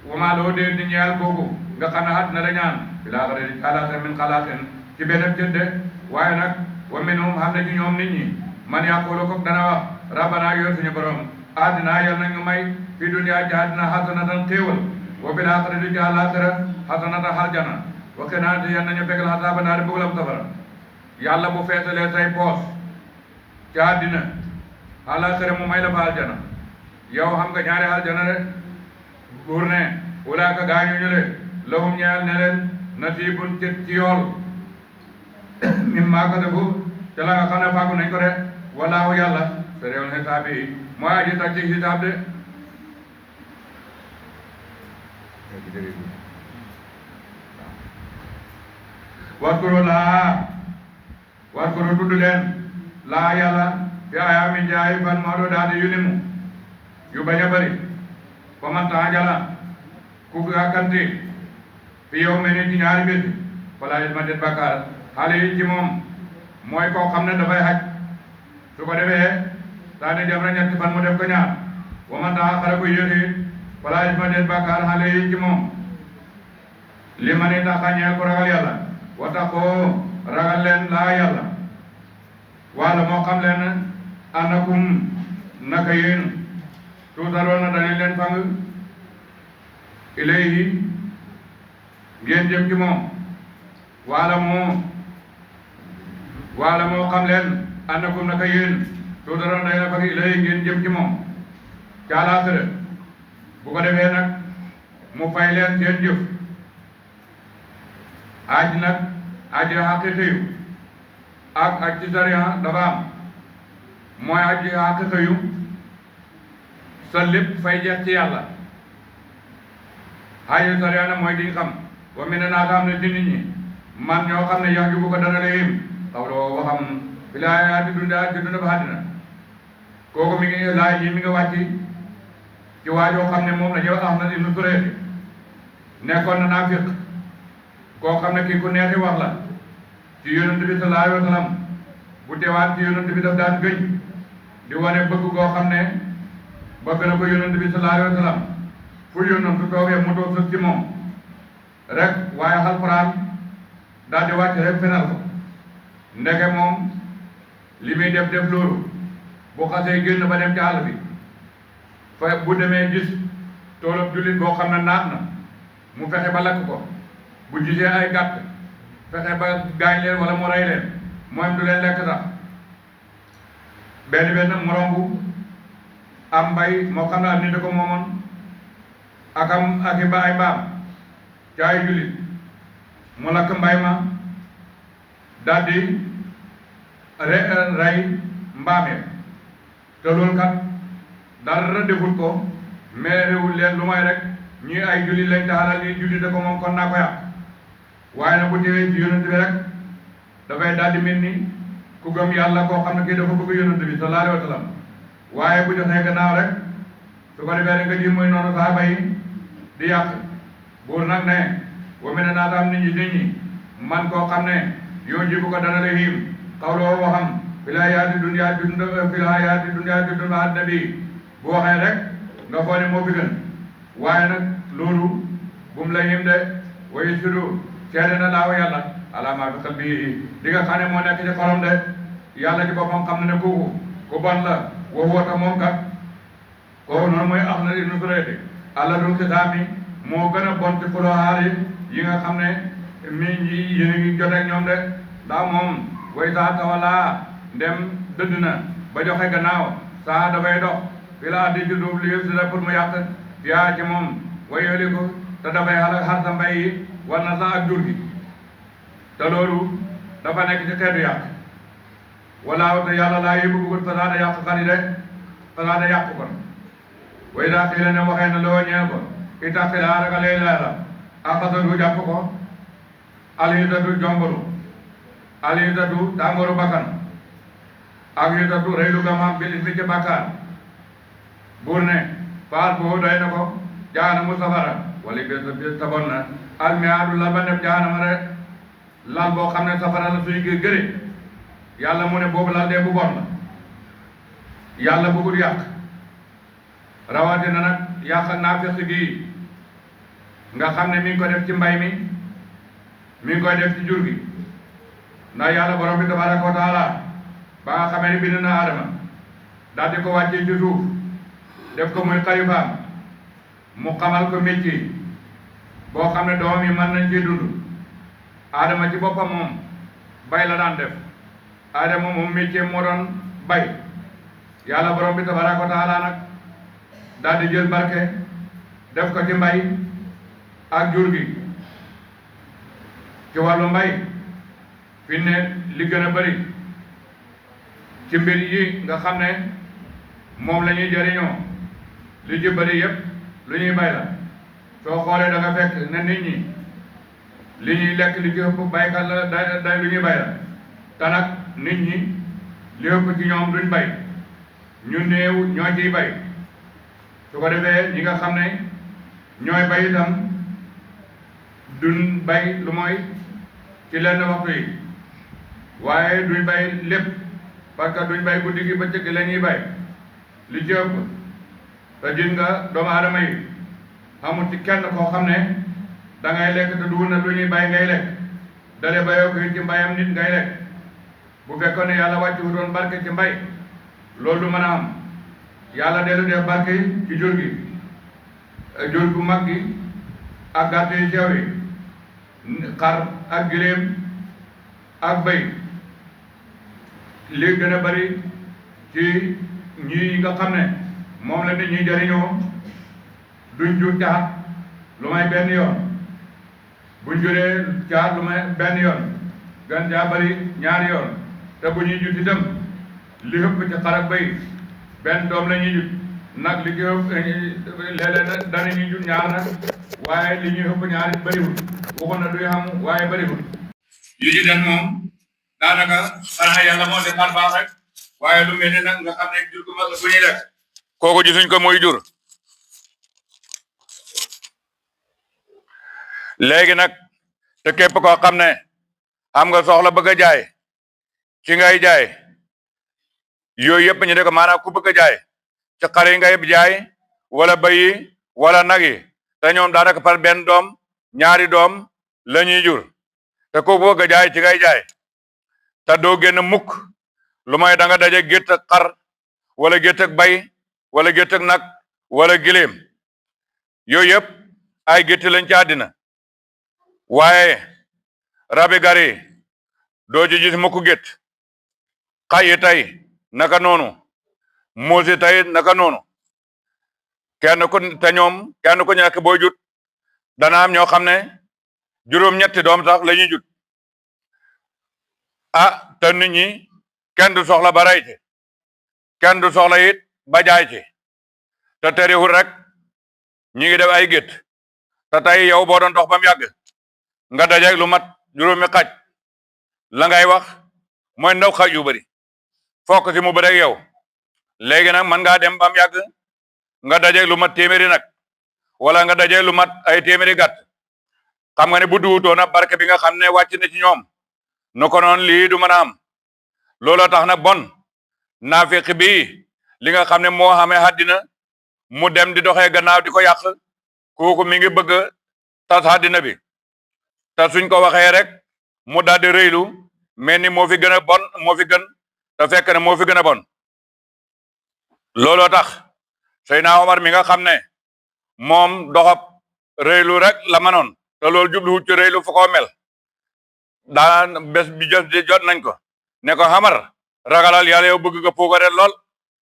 wama loo dee di ñeel kooku nga xam ne àddina la ñaan fi àllaaxira min xalaatin ci benn jënde waaye nag wa minhum xam ne ci ñoom nit ñi man yaqulu ko dana wax rabbana yow suñu borom àddina yal nañu may fi dunya ci àddina hasanatan xéewal wa bil aaxirati ci àllaaxira hasanatan aljana wa qinaa yal nañu fegal azaaba naari mbugalam safara yàlla bu feesalee say poos ci àddina àllaaxira mu may la fa aljana yow xam nga ñaari aljana de buur ne ulaaka gaañu ñu le lahum ñeel ne leen nasiibun ci yool mimmaa kasabu te la nga xam ne fàggu nañ ko de walaahu yàlla sari'ul hisaab yi mooy aji tax ci hisaab de waskuru tudd leen laa yàlla fi ayaamin jaay fan maaduudaat yu limu yu bañ a bëri fa man ta'ajjala ku gàkkanti fi yawmayni ci ñaari bés falaa isma déet bàkkaar xale yi ci moom mooy koo xam ne dafay xaj su ko defee saa ne dem na ñetti fan mu def ko ñaar wa man ta'axxara ku yéexi falaa isma déet bàkkaar xale yi ci moom li ma ni tax a ñeel ko ragal yàlla wa taqoo ragal leen laa yàlla wala moo xam leen annakum naka yéen tuusaroona dañu leen fang ilayhi ngeen jëm ci moom wala moo xam leen annakum naka yéen tuusaroona dañu leen fang ilayhi ngeen jëm ci moom ca àllaaxira bu ko defee nag mu fay leen seen jëf aji nag aji xaqiiqa yu ak aj ci sariya dafa am mooy aji xaqiiqa yu sa lépp fay jeex ci yàlla aji sariya na mooy diñ xam wa mi ne naa xam ne ci nit ñi man ñoo xam ne yax ju bu ko dara layim xaw doo waxam fi laa di dunda ci dunda ba àddina kooku mi ngi laay ji mi ngi wàcc ci waajoo xam ne moom la ñëw Ahmad ibnu Surayh nekkoon na naafiq koo xam ne kii ku neexi wax la ci yonent bi sallallahu alayhi wa sallam bu teewaat ci yonent bi daf daan gëñ di wane bëgg koo xam ne bëgg na ko yonent bi sallallahu alayhi wa sallam fu yonantu toogee mu toog sës ci moom rek waaye alxuraan daal di wàcc rek fenal ko ndeke moom li muy def loolu bu xasee génn ba dem ci àll bi fa bu demee gis toolab jullit boo xam ne naat na mu fexe ba lakk ko bu gisee ay gàtt fexe ba gaañ leen wala mu rey leen moom du leen lekk sax benn morom bu am mbay moo xam ne am nit da ko moomoon ak i ay mbaam ci ay jullit mu lakk mbay ma daldi rey mbaam ya te loolu kat dara deful ko mais réewul leen lu may rek ñii ay jullit lañ taxalal yi jullit da ko moom kon naa ko yàq waaye nag bu teewee ci yonent bi rek dafay daldi mel ni ku gëm yàlla koo xam ne kii dafa bëgg yonent bi sallallahu alayhi wa sallam waaye bu joxee gannaaw rek su ko defee rek nga ji muy noonu saaba yi di yàq buur nag ne wa mi ne naata am nit ñi man koo xam ne yoo jibu ko dana la hiim xawloo waxam fil hayaati dunya dund àddina bi bu waxee rek nga foog ne moo fi gën waaye nag loolu bu mu la hiim de wayu sudu seede na laaw yàlla alaamaa fi qalbi di nga xam ne moo nekk ci xolam de yàlla ci boppam xam na ne kooku ku bon la woota moom kat kooku noonu mooy ax na di nu sureeti àlla dul xisaami moo gën a bon ci xuloo yi nga xam ne yéen a ngi joteeg ñoom de ndax moom way saa tawalaa ndem dëdd na ba joxe gannaaw saa dafay dox fi la addi ci suuf li yëpp si la pour mu yàq fiyaa ci moom wayoli ko te dafay xalak xar sa mbay yi war na sax ak jur gi te loolu dafa nekk ci xeetu yàq wala te yàlla laa yëbbu bëggul fasaada yàq xari de fasaada yàq kon way daa xii la ne waxee na loo ñeel ko itaqi laa ragalee la akasadu jàpp ko alhitatu jombolu alhitatu tàngooru bakkan ak hitatu reylu gamam bilis bi ci bàkkaar buur ne faal boo doy na ko jaanamu safara wala bi tabon na almiyaadu lal ba dem jaanama rek lal boo xam ne safara la suy gëre yàlla mu ne boobu lal dee bu bon la yàlla bëggul yàq rawatina nag yàq naafiq gi nga xam ne mi ngi ko def ci mbay mi ngi koy def ci jur gi ndax yàlla borom bi tabaraka wa taala ba nga xamee ni bind na Adama daal di ko wàccee ci suuf def ko muy xalifaam mu xamal ko métier boo xam ne doomam yi mën nañ ciy dund Adama ci boppam moom bay la daan def Adama moom métier moo doon bay yàlla borom bi tabaraka wa taala nag daal di jël barke def ko ci mbay ak jur gi ci wàllu mbay fi ne li gën a bari ci mbir yi nga xam ne moom la ñuy jëriñoo li ci bari yépp lu ñuy bay la soo xoolee da nga fekk ne nit ñi li ñuy lekk li ci ëpp baykat la day lu ñuy bay la te nag nit ñi li ëpp ci ñoom duñ bay ñu néew ñoo ciy bay su ko defee ñi nga xam ne ñooy bay itam duñ bay lu mooy ci lenn waxtu yi waaye duñ bay lépp parce que duñ bay guddi gi bëccëg la ñuy bay li ci ëpp te gis nga doomu aadama yi amul ci kenn koo xam ne da ngay lekk te du na lu ñuy bay ngay lekk dale bayoo ko ci mbayam nit ngay lekk bu fekkoon ne yàlla wàcc wu doon barke ci mbay loolu du mën a am yàlla dellu def barke ci jur gi jur bu mag gi ak gàtt yu sew yi xar ak giléem ak bëy li gën a bari ci ñi nga xam ne moom la nit ñi jëriñoo duñ jur caat lu may benn yoon buñ juree caat lu may benn yoon gan caa bari ñaari yoon te bu ñuy jut itam li ëpp ci xar ak bëy benn doom la ñuy jut nag li léeg-léeg dana ñuy jut ñaar nag waaye li ñuy ëpp ñaari bëriwul waxoon na duy xam waaye bëriwul yu ci den moom daanaka xanaa yàlla moo def baax rek waaye lu mel ni nag nga xam ne jur gu mag bu ñuy def kooku gisuñ ko muy jur léegi nag te képp koo xam ne am nga soxla bëgg a jaay ci ngay jaay yooyu yëpp ñu ne ko maanaam ku bëgg a jaay ci xar yi ngay jaay wala bëy yi wala nag yi te ñoom daanaka par benn doom ñaari doom la ñuy jur te ku bëgg a jaay ci ngay jaay te doo génn mukk lu may da nga daje gétt ak xar wala gétt ak bay wala gétt ak nag wala giléem yooyu yëpp ay gétt lañ ci àddina waaye rabi gari doo ci gis mukk gétt xay yi tey naka noonu muusi tey naka noonu kenn ku te ñoom kenn ku nekk booy jut dana am ñoo xam ne juróom-ñetti doom sax la ñuy jut te nit ñi kenn du soxla ba rey ci kenn du soxla it ba jaay ci te terewul rek ñi ngi def ay gétt te tey yow boo doon dox ba mu yàgg nga dajeeg lu mat juróomi xaj la ngay wax mooy ndaw xaj yu bari fokk si mu bëreeg yow léegi nag mën ngaa dem ba mu yàgg nga dajeeg lu mat téeméeri nag wala nga dajeeg lu mat ay téeméeri gàtt xam nga ne bu duwutoon na barke bi nga xam ne wàcc na ci ñoom nu ko noon lii du mën a am looloo tax nag bon naafiq bii li nga xam ne moo xamee àddina mu dem di doxee gannaaw di ko yàq kooku mi ngi bëgg tas àddina bi te suñ ko waxee rek mu daal di rëylu mel ni moo fi gën a bon moo fi gën te fekk ne moo fi gën a bon looloo tax Seydina Omar mi nga xam ne moom doxab rëylu rek la manoon te loolu jubluwut ci rëylu fu ko mel daan bés bi jot nañ ko ne ko xamar ragalal yàlla yow bëgg nga puukare lool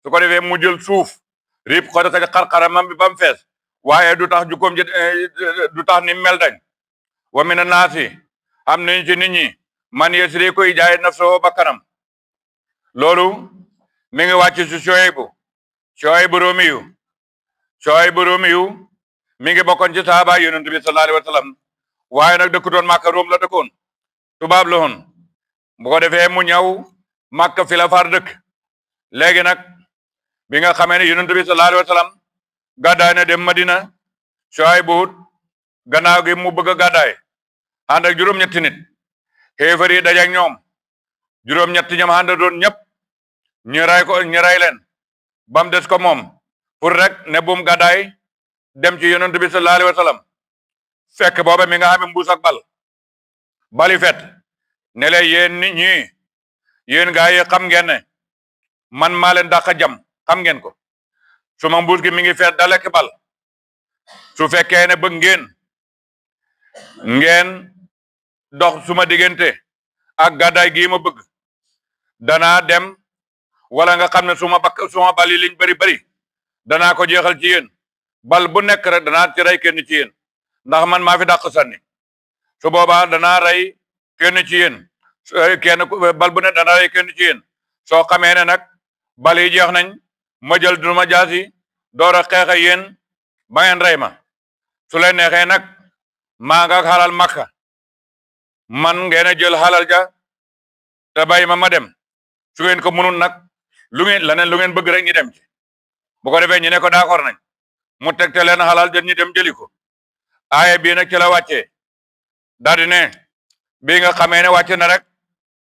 su ko defee mu jël suuf riib ko ci xar-xaramam bi ba mu fees waaye du tax jukkoom ji du tax ni mel dañ wa mina naasi am nañ ci nit ñi man yesri koy jaay nafsoo bakkanam loolu mi ngi wàcc ci Shuaybu Romiyu mi ngi bokkoon ci sahaaba yonent bi sallallahu alayhi wa sallam waaye nag dëkkutoon Màkka Room la dëkkoon tubaab la woon bu ko defee mu ñëw Màkka fi la far dëkk léegi nag bi nga xamee ne yonent bi sallallahu alayhi wa sallam gàddaay na dem Madina Shuaybu gannaaw gi mu bëgg a gàddaay ànd ak juróom-ñetti nit xéefar yi dajeek ñoom juróom-ñetti ñoom ànd doon ñëpp ñu ray leen bam des ko moom pour rek ne bum gàddaay dem ci yonent bi sallallahu alayhi wa sallam fekk booba mi nga xam ne mbuus ak bali fet ne leen yéen nit ñi yéen gaa yi xam ngeen ne man maa leen dàq jam xam ngeen ko suma mbuus gi mi ngi fet dalek bal su fekkee ne bëgg ngeen dox suma diggante ak gàddaay gii ma bëgg danaa dem wala nga xam ne suma bal yi liñ bari danaa ko jeexal ci yéen bal bu nekk rek danaa ci rey kenn ci yéen ndax man maa fi dàq sànni su boobaa danaa rey kenn ci yéen bal bu nekk danaa rey kenn ci yéen soo xamee ne nag bal yi jeex nañ ma jël duma jaasi door a xeex ak yéen ba ngeen rey ma su leen neexee nag maa nga xalal Makka man ngeen a jël xalal ja te bàyyi ma dem su ngeen ko mënul nag lu ngeen bëgg rek ñu dem ci bu ko defee ñu ne ko d'accord nañ mu tegte leen xalal jën ñu dem jëli ko aaye bii nag ci la wàccee daal di ne bii nga xamee ne wàcce na rek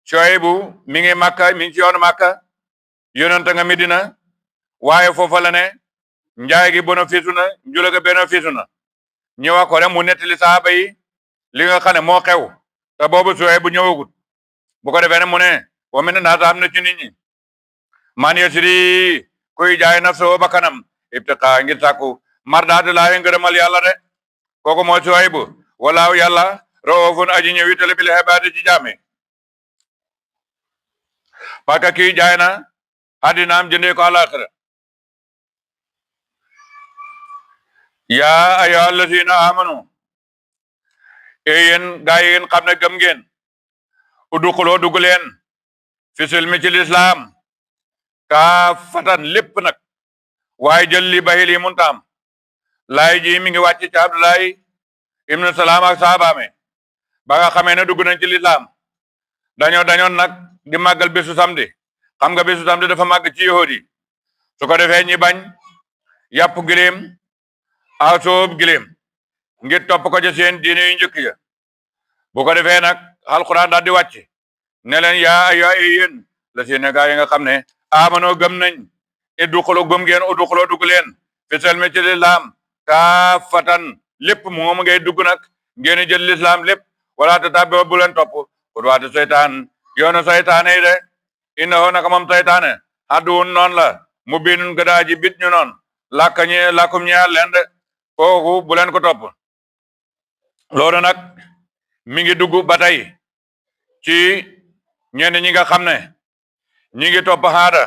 Shuaybu mi ngi Makka mi ngi ci yoonu Makka yonent nga Medina waaye foofa la ne njaay gi bénéfice na njula ga bénéfice na ñëwa ko rek mu nettali saaba yi li nga xam ne moo xew te boobu Shuaybu ñëwagut bu ko defee ne mu ne wa mina naas am na ci nit ñi man yasri kuy jaay nafsoo bakkanam ibtiqaa ngir sàkku mardaatu laahi ngërëmal yàlla de kooku moo Shuaybu walaaw yàlla raufun aji ñëwitale bil ibaadi ci jaame parce que kii jaay na àddinaam jëndee ko àllaaxira yaa ayyuhal lazina amanu yéen gaa yi ngeen xam ne gëm ngeen udxuloo dugg leen fi silmi ci lislaam kaafatan lépp nag waaye jël li bahil yi muntaam laay ji mi ngi wàcc ci Abdullahi ibnu Salaam ak saabaame ba nga xamee ne dugg nañ ci lislaam dañoon nag di màggal bésu samedi xam nga bésu samedi dafa màgg ci yahuud yi su ko defee ñi bañ yàpp giléem ak soob giléem ngir topp ko ci seen diine yu njëkk ya bu ko defee nag alquran daal di wàcc ne leen yaa yéen la seen gaa yi nga xam ne amanoo gëm nañ udxuloo gëm ngeen udxuloo dugg leen fi silmi ci lislaam kaafatan lépp moom ngay dugg nag ngeen jël lislaam lépp wala te tàbbi bu leen topp xudwaatu seytaan yoonu seytaane yi de innahu naka moom seytaane aduwun noonu la mu biinun gadaa ji bit ñu noon làkkum ñeel leen de kooku bu leen ko topp loolu nag mi ngi dugg ba tey ci ñenn ñi nga xam ne ñi ngi topp haada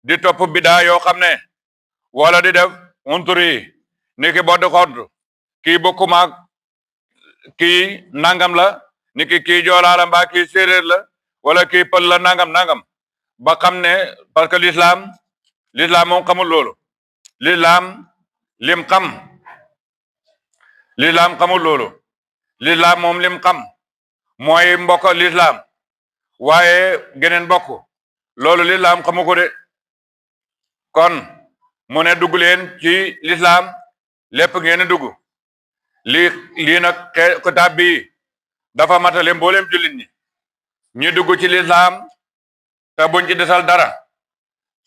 di topp bidaa yoo xam ne wala di def unturi ni ki bodd xont kii bokkumaak kii nangam la ni ki kii joolaa la mbaa kii séeréer la wala kii pël la nangam ba xam ne parce que l'islam moom xamul loolu l'islam lim xam l'islam xamul loolu l'islam moom lim xam mooy mbokk l'islam waaye geneen mbokk loolu l'islam xamu ko de kon mu ne dugg leen ci l'islam lépp ngeen dugg lii nag kitaab bi dafa matale mboolem jullit ñi dugg ci l'islam te buñ ci desal dara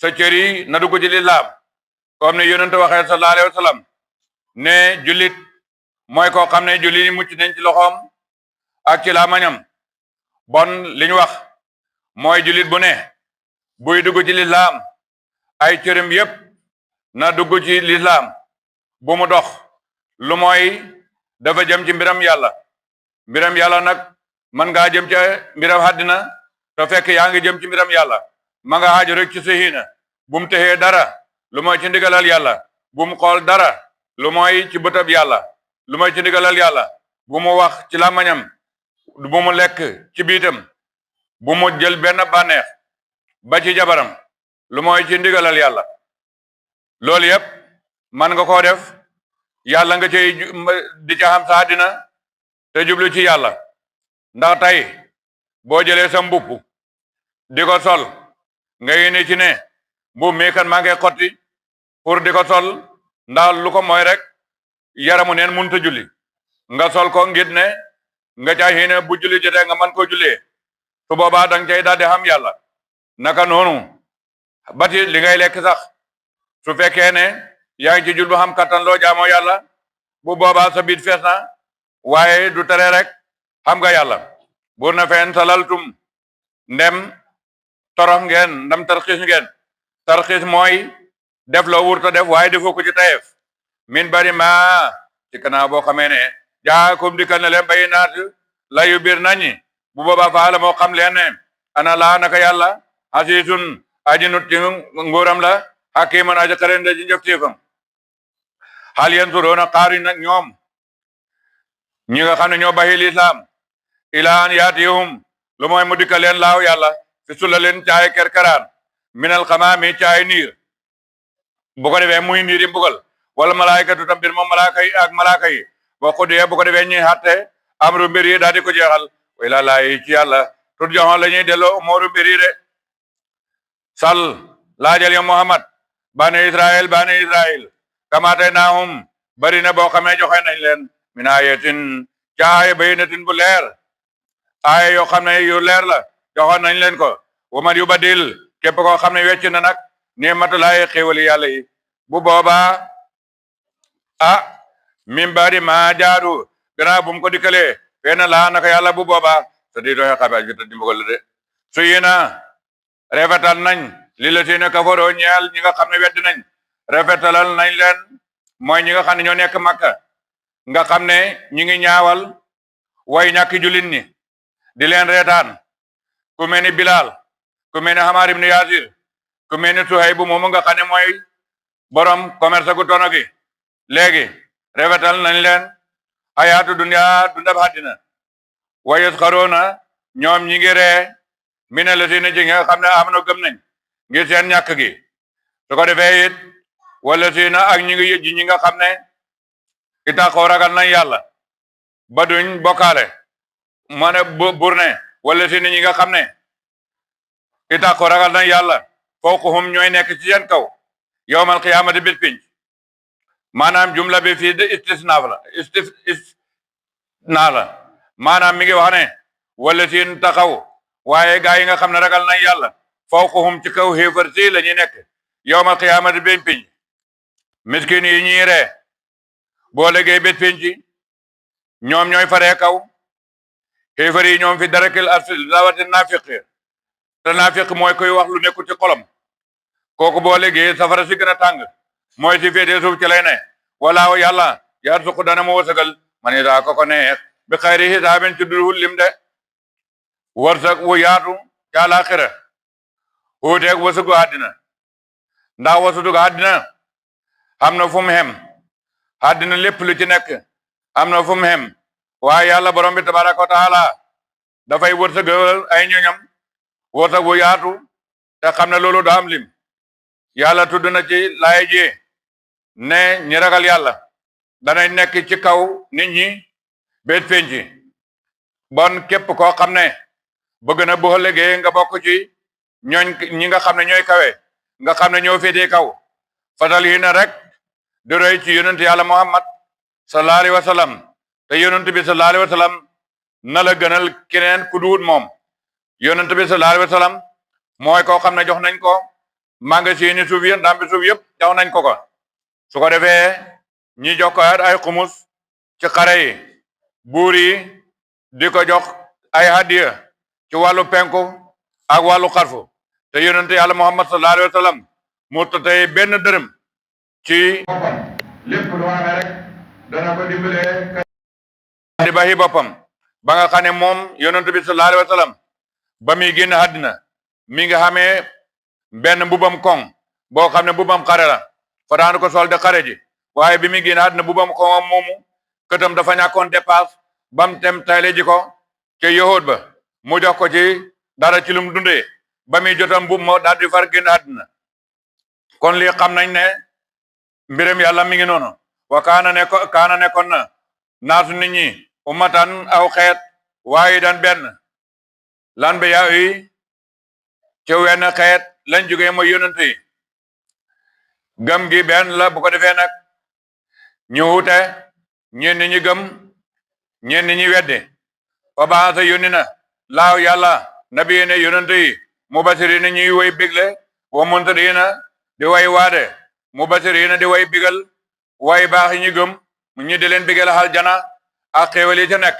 sa cër yi na dugg ci l'islam comme ne yonent waxee sallallahu alayhi wa sallam ne jullit mooy koo xam ne jullit yi mucc nañ ci loxoom ak ci làmmiñam bon li ñu wax mooy jullit bu ne buy dugg ci l'islam ay cëram yépp na dugg ci l'islam bu mu dox lu mooy dafa jëm ci mbiram yàlla nag man ngaa jëm ci mbiram àddina te fekk yaa ngi jëm ci mbiram yàlla ma nga xaaju rek ci sahiina bu mu texee dara lu mooy ci ndigalal yàlla bu mu xool dara lu mooy ci bëtab yàlla lu mooy ci ndigalal yàlla bu mu wax ci làmmiñam bu mu lekk ci biitam bu mu jël benn bànneex ba ci jabaram lu mooy ci ndigalal yàlla loolu yépp man nga koo def yàlla nga cey di ca xam sa àddina te jublu ci yàlla ndax tey boo jëlee sa mbubb di ko sol nga yéene ci ne mbubb mi kan maa ngi xotti pour di ko sol ndax lu ko mooy rek yaramu neen mënut a julli nga sol ko ngir ne nga caa yéene bu julli jotee nga mën koo jullee su boobaa danga cay daal di xam yàlla naka noonu bati li ngay lekk sax su fekkee ne yaa ngi ci jul bu xam kattan loo jaamoo yàlla bu boobaa sa biit fees na waaye du tere rek xam nga yàlla buur na feen salaltum ndem torox ngeen ndem tarxiis mooy def loo wurta def waaye defoo ko ci tayef min bari ma ci kanaa boo xamee ne jaakum dikkal na leen bayinaat layu biir nañi bu boobaa faala moo xam leen ne ana laa naka yàlla asiisun aji nut ci nguuram la hakiman aji xaren da ci njëf téefam hal yansuruuna xaaruñ nag ñoom ñi nga xam ne ñoo baxi lislaam ilaan yaatihum lu mooy mu dikkal leen laaw yàlla fi sula leen caay kerkeraan minal xamaami caay niir bu ko defee muy niir yi mbugal wala malaayikatu tam bir moom malaaka yi boo xudiyee bu ko defee ñuy xatte amru mbir yi daal di ko jeexal way laa laay ci yàlla tur joxoon la ñuy delloo mooru mbir yi de sal laajal yow Muhammad bani Israel kamaatay naahum bari na boo xamee joxe nañ leen min ayatin ca aaya bayinatin bu leer aaya yoo xam ne yu leer la joxoon nañ leen ko waman yu badil képp koo xam ne wecc na nag ni'matulaay xéewali yàlla yi bu boobaa min baadi ma jaadu gannaaw bu mu ko dikkalee feena laa naka yàlla bu boobaa sa di doxe xabaar bi te dimbagal la de su yina rafetal nañ li la si ne kafaroo ñeel ñi nga xam ne wedd nañ rafetalal nañ leen mooy ñi nga xam ne ñoo nekk Makka nga xam ne ñi ngi ñaawal way ñàkki jullit ñi di leen reetaan ku mel ni Bilal ku mel ni Hamar ibn Yasir ku mel ni Suhayb bu moomu nga xam ne mooy borom commerce gu tono gi léegi rafetal nañ leen ayaatu dunya dundab àddina wa yasxaroona ñoom ñi ngi ree mina la si ne ci nga xam ne amano gëm nañ ngir seen ñàkk gi su ko defee it wala si na ak ñi ngi yëjji ñi nga xam ne itaqoo ragal nañ yàlla ba duñ bokkaale ma ne bur ne wala si ne ñi nga xam ne itaqoo ragal nañ yàlla fawqahum ñooy nekk ci seen kaw yawmal qiyaamati bis pinc maanaam jumla bi fii de istisnaaf la istisna la maanaam mi ngi wax ne wala siin taxaw waaye gaa yi nga xam ne ragal nañ yàlla fawqahum ci kaw xéefar si la ñuy nekk yawmal qiyaamati bis pinc miskin yi ñuy ree boo léegi bés penci ñoom ñooy faree kaw xéefar yi ñoom fi darakil asfali rawati naafiq te naafiq mooy koy wax lu nekkul ci xolam kooku boo léegi safara si gën a tàng mooy si féetee suuf ci lay ne wala yàlla yarzuqu dana mu wërsëgal man itaa ko neex bi xayri hisaabin ci dul lim de wërsëg wu yaatu ci àllaaxira wuuteeg wërsëgu àddina ndax wërsëgu àddina am na fu mu xem àddina lépp lu ci nekk am na fu mu xem waaye yàlla borom bi tabaraka wa taala dafay wërsëgal ay ñoñam wërsëg wu yaatu te xam ne loolu daa am lim yàlla tudd na ci laay ji ne ñi ragal yàlla danay nekk ci kaw nit ñi bés penci bon képp koo xam ne bëgg na boo ëllëgee nga bokk ci ñooñ ñi nga xam ne ñooy kawe nga xam ne ñoo féetee kaw fatal yi na rek di roy ci yonent yàlla muhammad sallallahu alayhi wa sallam te yonent bi sallallahu alayhi wa sallam na la gënal keneen ku duut moom yonent bi sallallahu alayhi wa sallam mooy koo xam ne jox nañ ko magasin ni suuf yëpp ndambi suuf yëpp jox nañ ko su ko defee ñi jox ko ay xumus ci xare yi buur yi di ko jox ay hadiya ci wàllu penku ak wàllu xarfu te yonent yàlla muhammad sallallahu alayhi wa sallam mu tey benn dërëm ci boppam lépp lu amee rek dana ko dimbalee di baxi boppam ba nga xam ne moom yonent bi sallallahu alayhi wa sallam ba muy génn àddina mi nga xamee benn mbubam koŋ boo xam ne mbubam xare la fa daan ko sol de xare ji waaye bi muy génn àddina mbubam koŋam moomu këtam dafa ñàkkoon dépasse bam tem tayle ji ko ca yahud ba mu jox ko ci dara ci lum dundee ba muy jotam mbub moo daal di far génn àddina kon lii xam nañ ne mbiram yàlla mi ngi noonu wa kaana nekkoon na naasu nit ñi ummatan aw xeet waaye dan benn lan bi yaa yi ci wenn xeet lañ jógee mooy yonent yi gëm gi benn la bu ko defee nag ñu wute ñenn ñi gëm ñenn ñi weddi fa baasa yónni na laaw yàlla nabi ne yonent yi mubasirina ñuy way bégle wa mundirina di way waade mubasirina di way bigal way baax yi ñu gëm ñi di leen bigal aljana ak xéewal yi ca nekk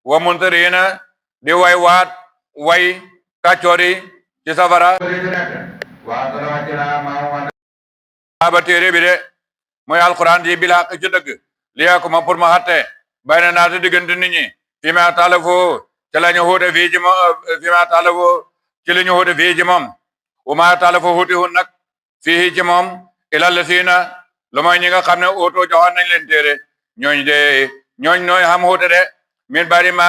wa mundirina di way waat way kàccoor yi ci safara ba téere bi de mooy alquran ji bil haqq ci dëgg li yakuma pour ma xatte bay na naata diggante nit ñi fi ma talafoo ci la ñu xuute fii ci moom fi ma talafoo ci la ñu xuute fii ci moom wa ma talafoo xuuti hun nag fii ci moom ilal la siina lu mooy ñi nga xam ne oto joxoon nañ leen téere ñooñ nooy xam xuute de min bari ma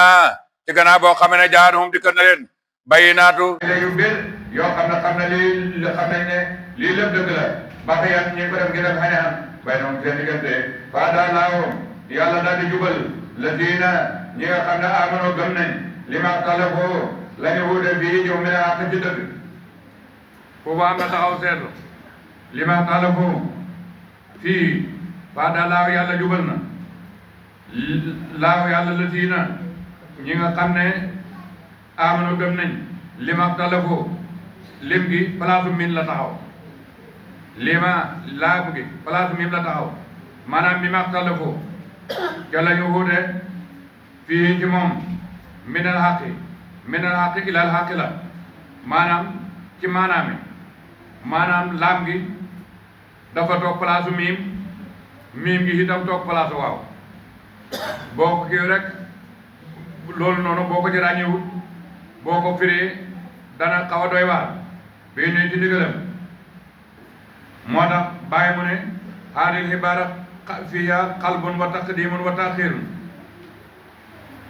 ci gannaaw boo xam ne jaaruhum dikk na leen bayi naatu yu bir yoo xam ne xam nañ ne lii lépp dëgg la baxiyat ñi ko def ngir def xañaan bay noom seen diggante fa daa laawum yàlla daal di jubal la siina ñi nga xam ne amano gëm nañ li ma talafoo la ñu wuute fii jiw mi ne àq ci dëgg foofu am na taxaw seetlu li ma talafoo fii fa daa laaw yàlla jubal na laaw yàlla la siina ñi nga xam ne amano gëm nañ li ma talafoo lim gi palaasu min la taxaw lima laam gi palaasu mim la taxaw maanaam mi maxtalafoo ca la ñu wuute fii ci moom minal xaqi ilal xaqi la maanaam ci maanaam laam gi dafa toog palaasu miim gi itam toog palaasu waaw boo ko kii rek loolu noonu boo ko ci ràññewut boo ko firee dana xaw a doy waar bii nuy ci ndigalam moo tax bàyyi mu ne haadil xibaara fiya xalbun wa taqdimun wa taxirun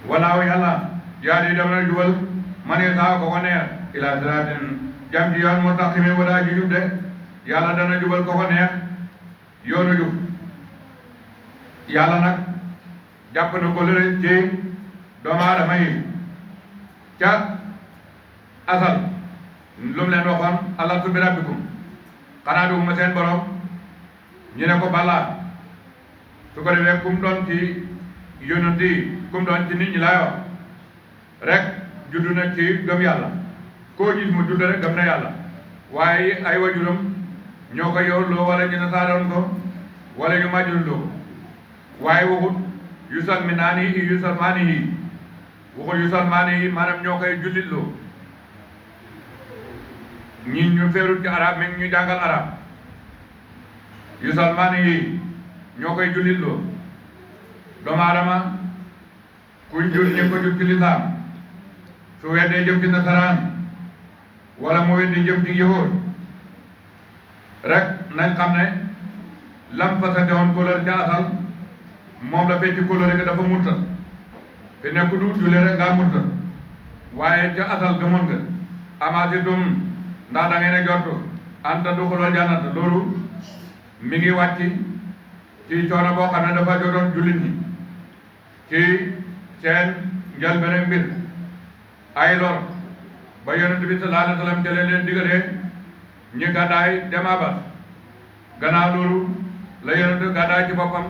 walaaw yàlla yaa di dem na jubal man saa ko ko neex ila siraatin jam ci yoon mustaqimin wala ji jub de yàlla dana jubal ko ko neex yoonu jub yàlla nag jàpp na ko lëre ci doomu aadama yi ca asal lu mu leen waxoon alastu bi rabbikum xanaa duguma seen borom ñu ne ko balaa su ko defee kum doon ci yonent yi kum doon ci nit ñi laa wax rek juddu na ci gëm yàlla koo gis mu judd rek gëm na yàlla waaye ay wajuram ñoo ko yor loo wala ñu nasaaroon ko wala ñu màjjul loo waaye waxut yusalminaanihi yusalmaanihi waxut yusalmaanihi maanaam ñoo koy jullitloo ñi ñu feerut ci arab mi ngi ñu jàngal arab yusalmaanihi ñoo koy jullitloo doomu aadama kuñ jur ñu ko jur ci lislaam su weddee jëm ci nasaraan wala mu weddi jëm ci yahuud rek nañ xam ne lam fasante woon couleur ca asal moom la fecci couleur ga dafa mutta te nekku du julle rek ngaa mutta waaye ca asal gëmoon nga amaasitum ndax da ngeen a jortu anta duxuloo jannata loolu mi ngi wàcc ci coono boo xam ne dafa jotoon jullit ñi ci seen njëlbéen mbir ay lor ba yonent bi sallallahu alayhi wa sallam jëlee leen digalee ñi gàddaay dem Abas gannaaw loolu la yonent gàddaay ci boppam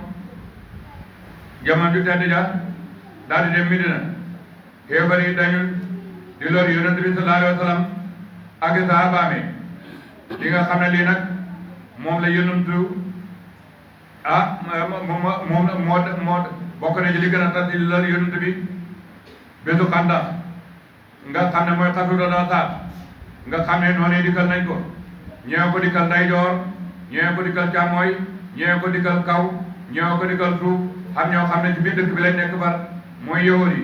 jamono ju tedd ja daal di dem Medina xéefar yi dañu di lor yonent bi sallallahu alayhi wa sallam ak sahabaam yi li nga xam ne lii nag moom la yonentu moo bokk na ci li gën a tax di lor yonent bi bésu Xandaq nga xam ne mooy xasuda daa saat nga xam ne noonu dikkal nañ ko ñee ko dikkal ndeyjoor ñee ko dikkal càmmooy ñee ko dikkal kaw ñee ko dikkal suuf xam ñoo xam ne ci biir dëkk bi lañ nekk bar mooy yowóor yi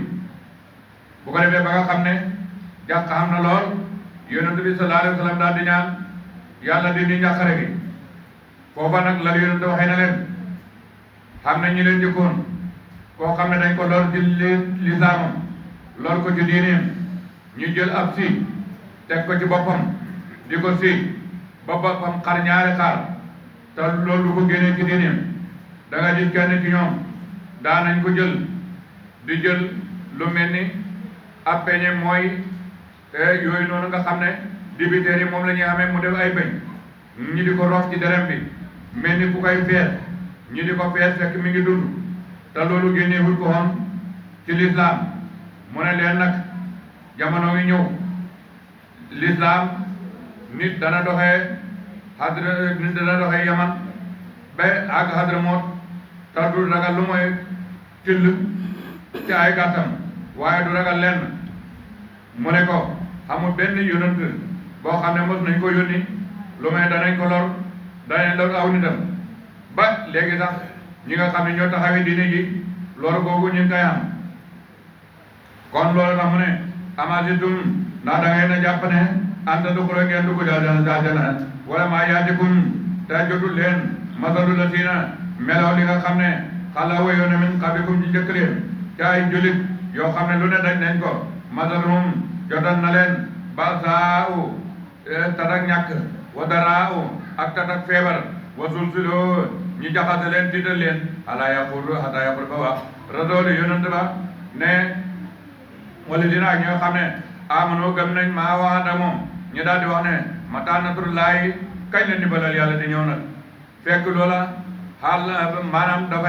bu ko defee ba nga xam ne jàq xam na lool yonent bi sallallahu alayhi wa sallam daal di ñaan yàlla dindi njàqare gi foofa nag la yonent waxee na leen xam ne ñi leen jëkkoon koo xam ne dañ ko lor ci lislaamam lor ko ci diineem ñu jël ab si teg ko ci boppam di ko si ba boppam xar ñaari xar te loolu du ko génnee ci diineem da nga gis kenn ci ñoom daanañ ko jël di jël lu mel ni ab peñe mooy yooyu noonu nga xam ne dibiteer yi moom la ñuy amee mu def ay beñ ñi di ko rof ci derem bi mel ni ku koy fees ñi di ko fees fekk mi ngi dund te loolu génneewul ko woon ci lislaam mu ne leen nag jamono ngi ñëw lislaam nit dana doxee yaman ba ak Hadramoot te du ragal lu mooy till ci ay gàttam waaye du ragal lenn mu ne ko amul benn yonent boo xam ne mos nañ ko yónni lu may danañ ko lor danañ lor aw nitam ba léegi sax ñi nga xam ne ñoo taxawee diine ji loolu googu ñu ngi koy am kon loolu tax mu ne amaasitum ndax da ngeen a jàpp ne anta duxula ngeen dugg jaajana wala maa yaatikum te jotul leen masalu la siina melaw li nga xam ne xala wayoon na min qablikum ci njëkk leen ci ay julit yoo xam ne lu ne dañ nañ ko masalum jotal na leen ba saa u tatak ñàkk wa daraa u ak tatak feebar wa sulsiloo ñu jaxase leen tiital leen ala yaqulu hata yaqulu ba wax radoolu yonent ba ne wala dina ak ñoo xam ne amano gëm nañ maa waxanda moom ñu daal di wax ne mata nasrullaahi kañ la ndimbalal yàlla di ñëw nag fekk loola xaal maanaam daf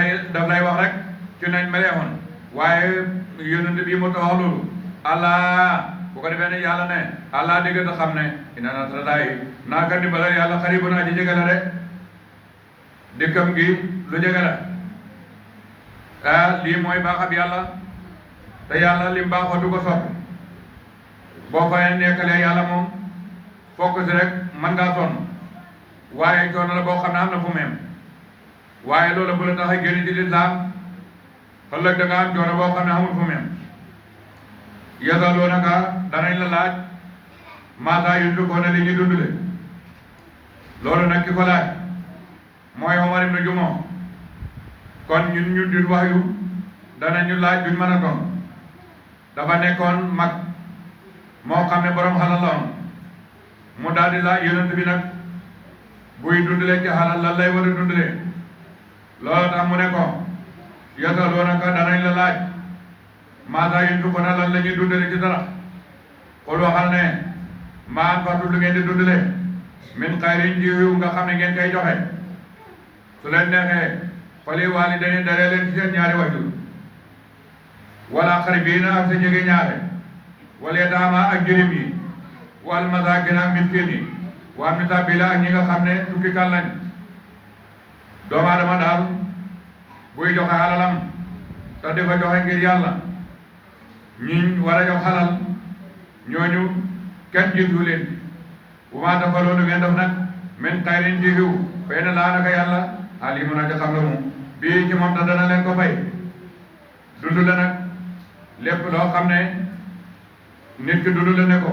lay wax rek ci nañ meleexoon waaye yonent bi mu tax loolu allah bu ko defee ne yàlla ne allah dégg nga xam ne inna nasrullaahi naaka ndimbalal yàlla xaribun aji jege la de dikkam gi lu jege la lii mooy baaxab yàlla te yàlla lim baaxoo du ko soppi boo fay nekkalee yàlla moom fokk si rek mën ngaa sonn waaye coono la boo xam ne am na fu mu yem waaye loolu bu la tax a génn ci lislaam ëllëg da nga am coono boo xam ne amul fu mu yem yasaluunaka danañ la laaj maasaa yunfiquuna li ñuy dundale loolu nag ki ko laaj mooy Omar ibn Jumo kon ñun ñu di wax yu danañu laaj duñ mën a ton dafa nekkoon mag moo xam ne borom xalal la woon mu daal di laaj yonent bi nag buy dundale ci xalal lan lay war a dundale loolu tax mu ne ko yasaluunaka danañ la laaj maasaa yunfiquuna lan la ñuy dundale ci dara xul waxal ne maa anfaqtum lu ngeen di dundale min xayrin jiw nga xam ne ngeen koy joxe su leen neexee fali waalidayni daree leen ci seen ñaari wajur wala aqrabiina ak sa jege ñaare wala yataama ak jirim yi wal masaakin ak miskin yi wa ibni sabiila ak ñi nga xam ne tukki kan lañ doomu aadama daal buy joxe alalam te di ko joxe ngir yàlla ñi war a jox alal ñooñu kenn jiitu leen bu maa dafa loolu ngeen def nag min xayrin ci xiw fay na laa naka yàlla alimun aji xam la mu bii ci moom te dana leen ko fay dund la nag lépp loo xam ne nit ki dund la ne ko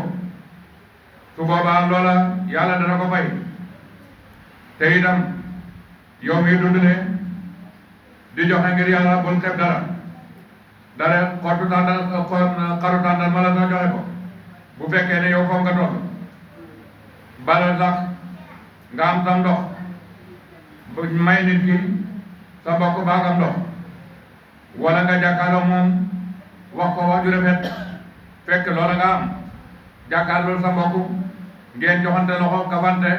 su boobaa loola yàlla dana ko fay te itam yow mi dund ne di joxe ngir yàlla bul xeeb dara xottu tàndal xaru tàndal ma la soo joxe ko bu fekkee ne yow foofu nga toll bala sax nga am sam ndox may nit ki sa mbokk baag am ndox wala nga jàkkaarloo moom wax ko wax ju rafet fekk loola nga am jàkkaarloo sa mbokk ngeen joxante loxo kafante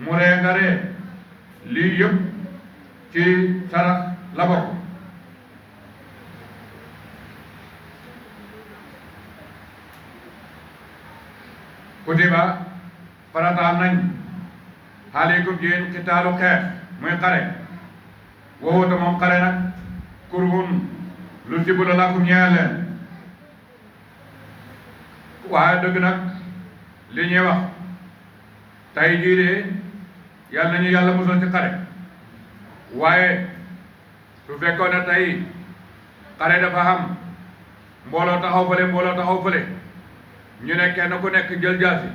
mu ree nga ree lii yëpp ci sarax la bokk kutiba farataal nañ aleykum ci yéen xitaalu xeex muy xare wowuta moom xare nag kurhun lu sibu la lakum ñeel leen waaye dëgg nag li ñuy wax tey jii de yàlla nañu yàlla musal ci xare waaye su fekkoon ne tey xare dafa xam mbooloo taxaw fële ñu ne kenn ku nekk jël jaasi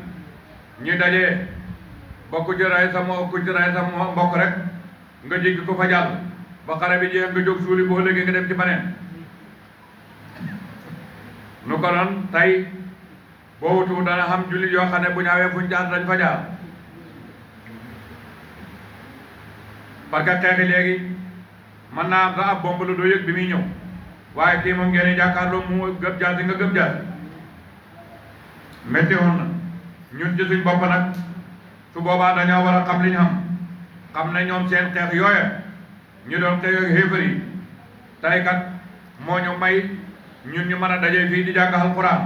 ñu dajee bokk ci ray sa mbokk rek nga jéggi ko fa jàll ba xare bi jeex nga jóg suuli boo léegi nga dem ci baneen nu ko noon tey boo wutu dana xam jullit yoo xam ne bu ñaawee fuñ jaar dañ fa jaar parce que xeexi léegi mën naa am sax ab bomb la doo yëg bi muy ñëw waaye kii moom ngeen jàkkaarloo mu gëb jaasi nga gëb jaasi métti woon na ñun ci suñ bopp nag su boobaa dañoo war a xam li ñu xam ne ñoom seen xeex yooya ñu doon xeex yooyu xéefar yi tey kat moo ñu may ñun ñu mën a dajee fii di jàng alxuraan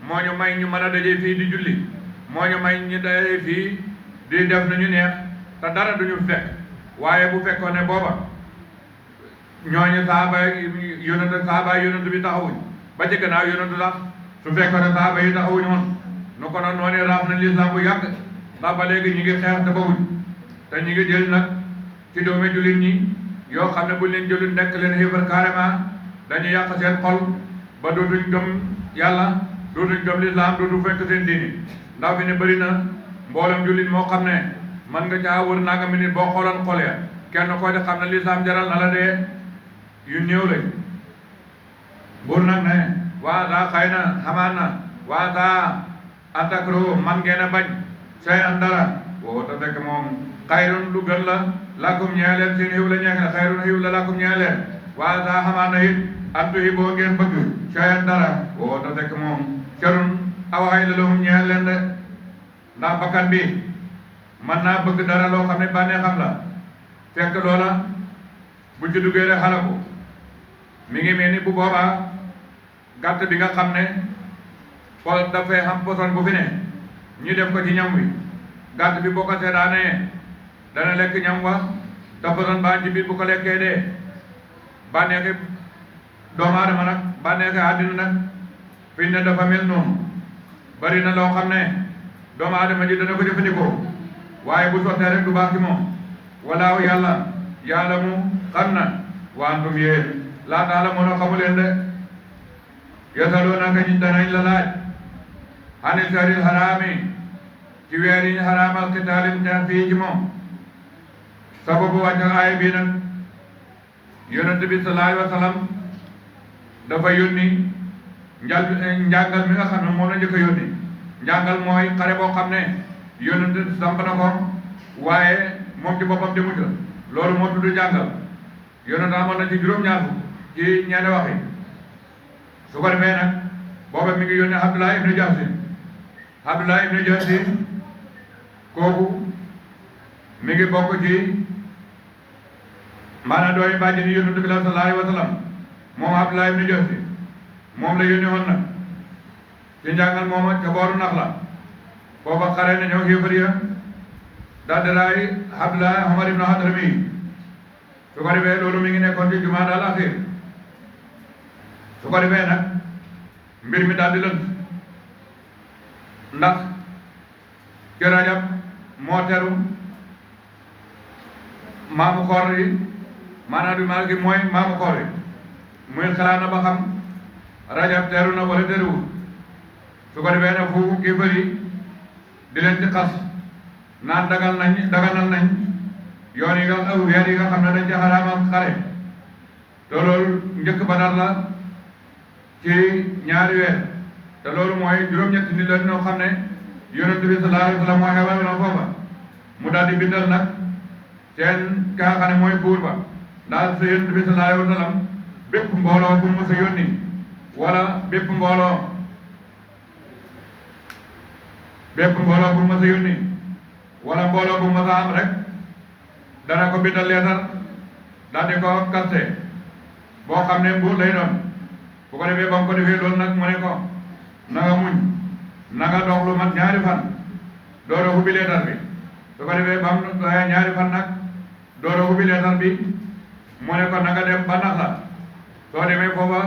moo ñu may ñu mën a dajee fii di julli moo ñu may ñu dajee fii di def nañu neex te dara duñu fekk waaye bu fekkoon ne booba ñooñu saaba yonent bi taxawuñ ba ci gannaaw yonent sax su fekkoon ne saaba yi taxawuñ woon nu ko noonu noonu raaf na lislaam bu yàgg ndax ba léegi ñi ngi xeex te bawuñ te ñi ngi jël nag ci doomi jullit ñi yoo xam ne buñ leen jëlut nekk leen xéefar carrément dañu yàq seen xol ba dootuñ gëm yàlla dootuñ gëm lislaam dootu fekk seen diini ndax fi ne bëri na mboolem jullit moo xam ne man nga caa wër nanga minute boo xooloon xol ya kenn koo di xam ne lislaam jaral na la dee yu néew lañ buur nag ne waa saa xëy na xamaan na waa saa atakro man ngeen a bañ say an dara woo te fekk moom xayrun lu gën la lakum ñeeleen seen xiw la ñeex xayrun xiw la lakum ñeeleen waa saa xamaan na it antu yi boo ngeen bëgg say an dara woo te fekk moom carun awaxay la lahum ñeeleen de ndax bakkan bi mën naa bëgg dara loo xam ne bànnee xam la fekk loola bu ci duggee rek xala ko mi ngi mel ni bu boobaa gàtt bi nga xam ne pol dafay xam poson bu fi ne ñu def ko ci ñam wi gàtt bi boo ko seetaanee dana lekk ñam wa te poson baa ci biir bu ko lekkee dee bànneexi doomu aadama nag bànneexi àddina nag fi ne dafa mel noonu bari na loo xam ne doomu aadama ji dana ko jëfandikoo waaye bu sottee rek du baax ci moom walaahu yàlla yàlla mu xam na wa antum yéen laa ta'lamuuna xamu leen de yasaluunaka ñu danañ la laaj ani saril haraami ci weer yi ñu haraamal qitaalin xeex fii ci moom sababu wàccal aaya bii nag yonent bi sallallahu alayhi wa sallam dafa yónni njàngal mi nga xam ne moom la njëkk a yónni njàngal mooy xare boo xam ne yonent samp na ko waaye moom ci boppam demuñ ko loolu moo tudd njàngal yonent amoon na ci juróom-ñaar ci ñeenti wax yi su ko defee nag booba mi ngi yónni Abdullah ibnu Jahsin kooku mi ngi bokk ci maanaam doomi bàjjeni yonent bi sallallahu alayhi wa sallam moom Abdullah ibnu Jahsin moom la yónni woon nag ci njàngal mooma ca booru nax la booba xare na ñëw xéefar ya daal di raay Abdullah Umar ibnu Hadrami su ko defee loolu mi ngi nekkoon ci jumaa daal axir su ko defee nag mbir mi daal di lënt ndax ci rajab moo teru maamu koor yi maanaam du maa gi mooy maamu koor yi muy xalaat na ba xam rajab teru na wala teruwul su ko defee nag fu kéefar yi di leen ci xas naan daganal nañ yoon yi nga weer yi nga xam ne dañ ci xaraamal xare te loolu njëkk Badar la ci ñaari weer te loolu mooy juróom-ñetti nit la ñoo xam ne yonent bi sallallahu alayhi wa sallam mooy xewal na foofa mu daal di bindal nag seen ka nga xam ne mooy buur ba daal sa yonent bi sallallahu alayhi wa sallam bépp mbooloo bu mu sa yónni wala bépp mbooloo bu mu sa yónni wala mbooloo bu mu sa am rek dana ko bindal leetar daal di ko kaste boo xam ne mbuur lay doon bu ko defee ba mu ko defee loolu nag mu ne ko na nga muñ na nga dox lu mat ñaari fan doora ubbi leetar bi su ko defee ba mu ñaari fan nag doora ubbi leetar bi mu ne ko na nga dem ba nax la soo demee foofa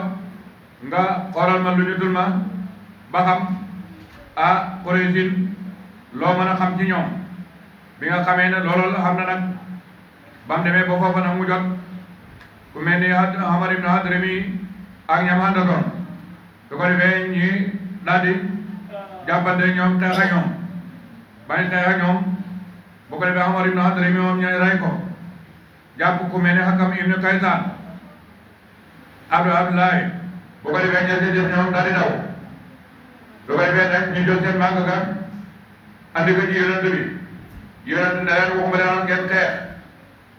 nga xoolal ma lu ñu dul ma ba xam Quraysin loo mën a xam ci ñoom bi nga xamee ne loolu xam na nag ba mu demee ba foofa nag mu jot ku mel ni Amar ibn Hadrami ak ñam àndatoon su ko defee ñi daal di jàppante ñoom xeex ak ñoom bañ xeex ak ñoom bu ko defee Amar ibn Hadrami moom ñu rey ko jàpp ku mel ni Hakam ibn Kaysaan Abdoulaye bu ko defee ñetti des ñoom daal di daw su ko defee nag ñu jël seen màgg ga andi ko ci yonent bi yonent ne leen waxuma leen ngeen xeex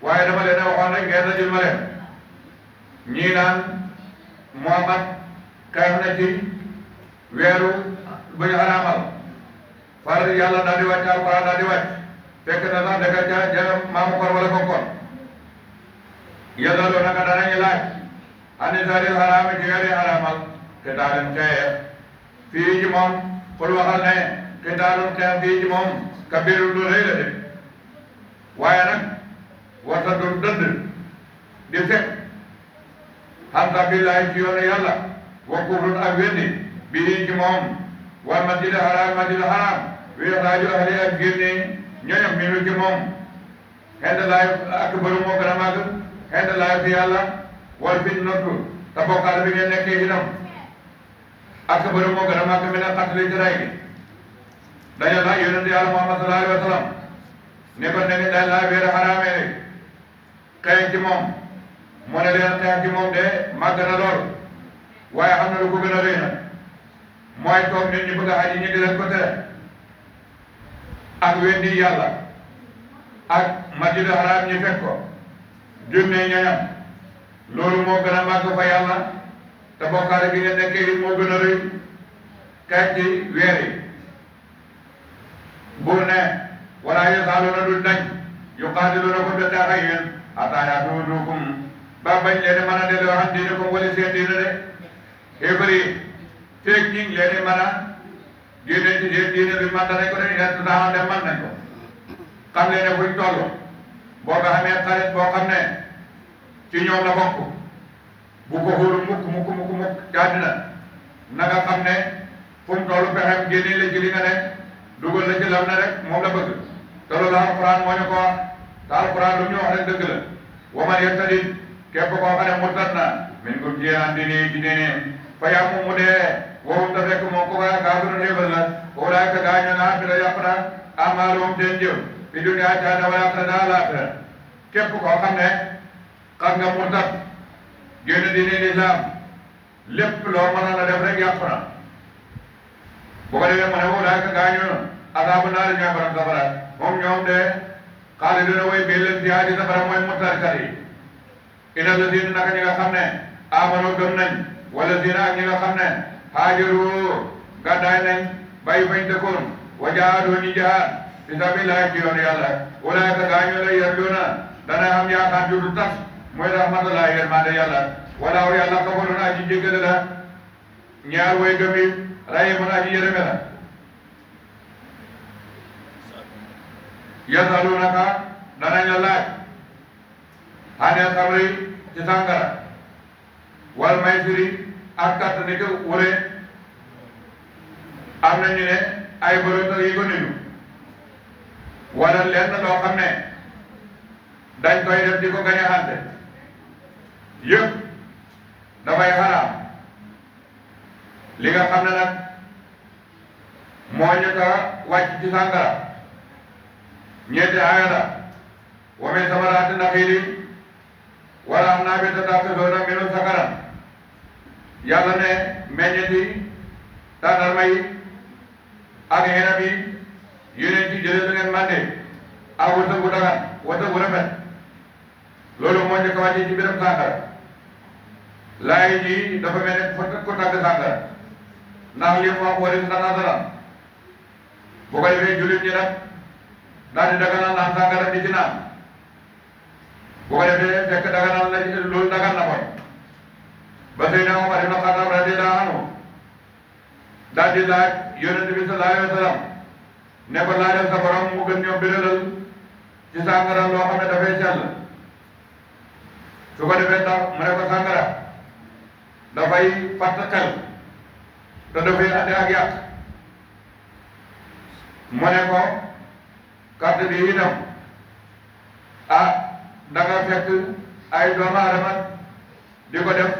waaye dama leen a waxoon rek ngeen dajul ma leen ñii naan Muhammad xeex na ci weeru bu ñu xaraamal far yàlla daal di wàcc alquran daal di wàcc fekk na sax dëgg ja maamu kor wala konkon yàlla loo naka danañu laaj ani saril xaraami ci weeri xaraamal xitaalin xeex fii ci moom pour waxal ne xitaalun xeex fii ci moom kabiru lu rëy la de waaye nag warta du dëdd di fekk xam nga billahi ci yoonu yàlla wa kufrun ak weddi bii ci moom wal masjid haram wi ixraaju ahli ak génne ñoñam minu ci moom xend laay ak bëru moo gën a màgg xend laay fi yàlla wal fitnatu te bokkaale bi ngeen nekkee itam ak bëru moo gën a màgg mi ne xatli ci ray gi dañu la yonent yàlla Muhammad sallallahu alayhi wa sallam ne ko ne ni dañ laa weere xaraamee rek xëy ci moom mu ne leen xeex ci moom de màgg na lool waaye xam na lu ko gën a rëy nag mooy toog nit ñi bëgg a xaji ñi di leen ko tere ak weddi yàlla ak masjidul haram ñi fekk ko génne ñañam loolu moo gën a màgg fa yàlla te bokkaale bi ngeen nekkee it moo gën a rëy xeex ci weer yi buur ne wala yasaaluuna du dañ yuqaatiluunakum bi xeex ak yéen hatta yaatuukum ba bañ leen mën a delloo xam diine ko wala seen diine de xéefar yi feeg ñi ngi leen mën a génne ci seen diine bi man danañ ko de yenn temps dem man nañ ko xam leen ne fuñ toll boo ko xamee xarit boo xam ne ci ñoom la bokk bu ko xóolu mukk jaadina na nga xam ne fu mu toll pexem génne la ci li nga ne dugal la ci lam ne rek moom la bëgg te loolu alquran moo ñu ko wax te alquran lu ñu wax rek dëgg la wa man yartadid képp koo xam ne murtad na minkum ci an diine ci diine fa yàqu mu dee wowum te fekk moom ko waa kaafirun xéebal la ulaayka gaañu na xabita yàqu na amaaluhum seen jëf fi dunya ci àddina wal aaxira daa laaxira képp koo xam ne xam nga murtad génn diine lislaam lépp loo mënoon a def rek yàqu na bu ko defee mu ne ulaayka gaañu asaabu naari ñooy borom safara moom ñoom de xaaliduna way bii leen fiihaa ci safara mooy murtadkat yi ina la siin naka ñi nga xam ne amano gëm nañ wala siin ak ñi nga xam ne haajaru gàddaay nañ bàyyi fañ dëkkoon wa jaahadu ñi jihaad fi sabilillahi ci yoonu yàlla ulaayka gaañu lay yarjuuna dana am yaakaar ju du tas mooy rahmatullahi yërmande yàlla walaahu yàlla xafarun aji jéggale la ñaar way gëm yi rahiimun aji yërëme la yasalunaka danañ la laaj anil xamri ci sàngara wal maysiri ak carte ni ko wure am nañu ne ay boroto yi ko nidu wala lenn loo xam ne dañ koy def di ko gañe xante yëpp dafay xaraam li nga xam ne nag moo ñu ko wàcc ci sàngara ñeenti aaya la wa min samaraati naxiili wala anaabi tattaxizuuna minhu sakaran yàlla ne meññeeti tàndarma yi ak xenab yi yéneen ci jëlee su ngeen mànde ak wërsëg bu dagan wërsëg bu rafet loolu moo ñu ko wàcce ci mbiram sàngara laay ji dafa mel ne ku tàgg sàngara ndax li mu wax wari sanataram bu ko defee jullit ñi nag daal di daganal naan sàngara di ci naan bu ko defee fekk daganal na loolu dagan na kon ba Seydina Omar ibn Khattab radiyallahu anhu daal di laaj yonent bi sallallahu alayhi wa sallam ne ko laajal sa borom mu gën ñoo biralal ci sàngara loo xam ne dafay sell su ko defee tax mu ne ko sàngara dafay fàtt xel te dafay andi ak yàq mu ne ko carte bi itam da nga fekk ay doomu aadama di ko def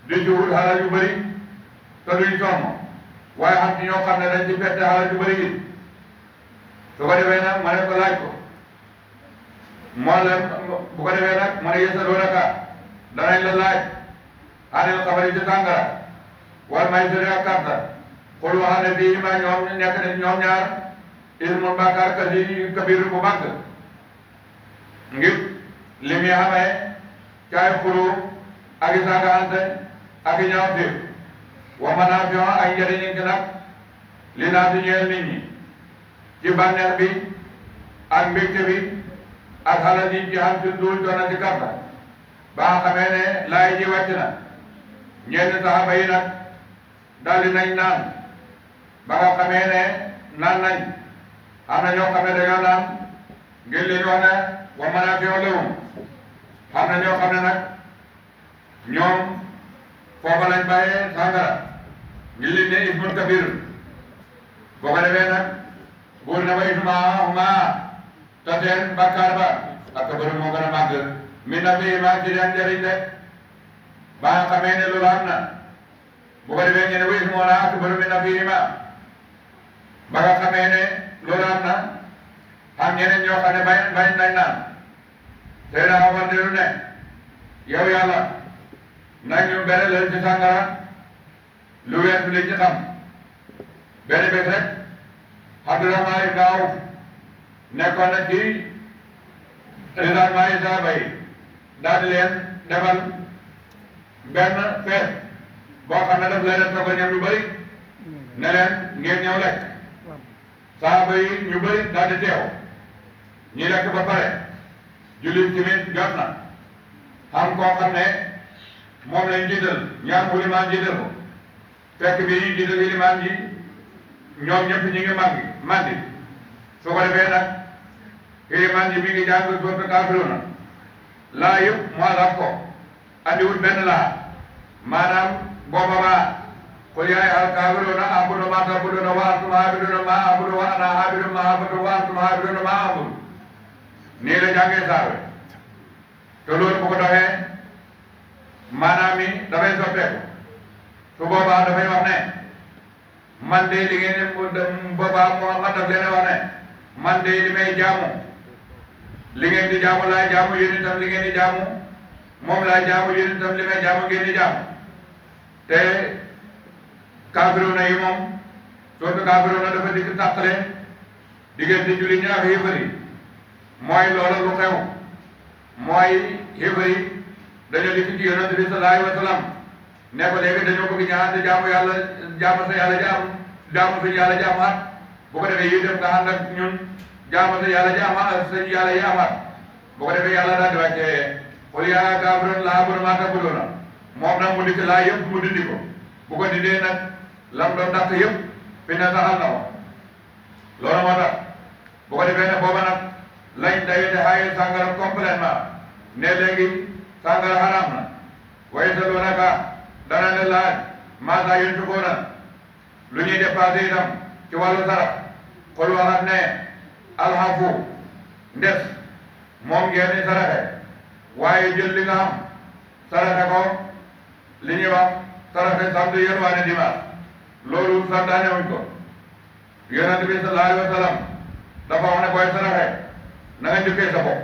di ci wut xalal yu bëri te duñ sonn waaye xam ci ñoo xam ne dañ ci perte xalal yu bëri yi su ko defee nag mu ne ko laaj ko moo la bu ko defee nag mu ne yasaluunaka danañ la laaj anil xamri ci sàngara wal maysiri ak carte xul waxal ne bii ma ñoom nekk na ñoom ñaar ismun bàkkaar kabir bu mag ngir li muy xamee caay xulu ak i saagaante ak i ñaawteef wa manaafiu ay njëriñ ngi nag li naa si ñeel nit ñi ci bànneex bi ak mbégte bi ak xalal yi ci xam si duul doona ci karta ba nga xamee ne laay ji wàcc na ñenn saxaaba yi nag daldi nañ naan ba nga xamee ne naan nañ am na ñoo xam ne dañoo naan ngir li ñu wax ne wa manaafiu lahum am na ñoo xam ne nag ñoom foofa lañ bàyyee sàngara ngir li ne ismun kabir boo ko defee nag buur na ba ismuhuma te seen bakkaar ba akbaru moo gën a màgg min nafiihimaa ci seen njëriñ de ba nga xamee ne loolu am na bu ko defee ñu ne wa ismuhumaa akbaru min nafiihimaa ba nga xamee ne loolu am na am ñeneen ñoo xam ne bañ nañ naan te daa war dellu ne yow yàlla nañu benn leen ci sàngara lu weesu li ci xam benn bés rek Abdurahmaan ibn Awf nekkoon na ci réservement yi saaba yi daal di leen defal benn feet boo xam ne daf leen togg ñam yu bëri ne leen ngeen ñëw lekk saaba yi ñu bëri daal di teew ñi lekk ba pare jullit timit jot na xam koo xam ne moom lañ jiital ñaar bu limaan jiital ko fekk bi ñu jiital limaan ji ñoom ñëpp ñu ngi mandi su ko defee nag limaan ji mi ngi jàng sourate Kaafiruuna laa yëpp moo laf ko andiwut benn laa maanaam booba baa qul yaa ayyuhal kaafiruuna a'budu maa ta'buduuna wa antum aabiduuna maa a'budu wa ana aabidun maa a'badtum wa antum aabiduuna maa a'budu nii la jàngee saar wi te loolu bu ko doxee maanaam mi dafay soppeeku su boobaa dafay wax ne man de li ngeen boobaa Muhammad daf leen wax ne man de li may jaamu li ngeen di jaamu laa jaamu yéen itam li ngeen di jaamu moom laa jaamu yéen itam li may jaamu ngeen di jaamu te kaafiruuna yi moom sootu kaafiruuna dafa dikk tàqale diggante jullit ñi ak yéefar yi mooy loola lu xew mooy yéefar yi dañoo dikk ci yonent bi sallallahu alayhi wa sallam ne ko léegi dañoo bëgg ñaante jaamu yàlla jaamu sa yàlla jaamu suñu yàlla jaamaat bu ko defee yi dem nga ànd ak ñun jaamu sa yàlla jaamaat suñu yàlla yi amaat bu ko defee yàlla daal di wàccee qul yaa kaafiruun laa a'budu maa ta'buduuna moom nag mu dikk laa yëpp mu dindi ko bu ko dindee nag lam doon dàq yëpp fi ne saxal na ko loolu moo tax bu ko defee ne booba nag lañ dayete xaaye sàngara complètement ne léegi sàngara xaraam na wa yasalunaka dana ne laaj maasaa yunfiquuna lu ñuy dépassé itam ci wàllu sarax xol waxat ne alxafu ndes moom ngeen di saraxe waaye jël li nga xam saraxe ko li ñuy wax saraxe samedi yërwaane dimanche loolu santaane wuñ ko yonent bi sallallahu alayhi wa sallam dafa wax ne booy saraxe na nga njëkkee sa bopp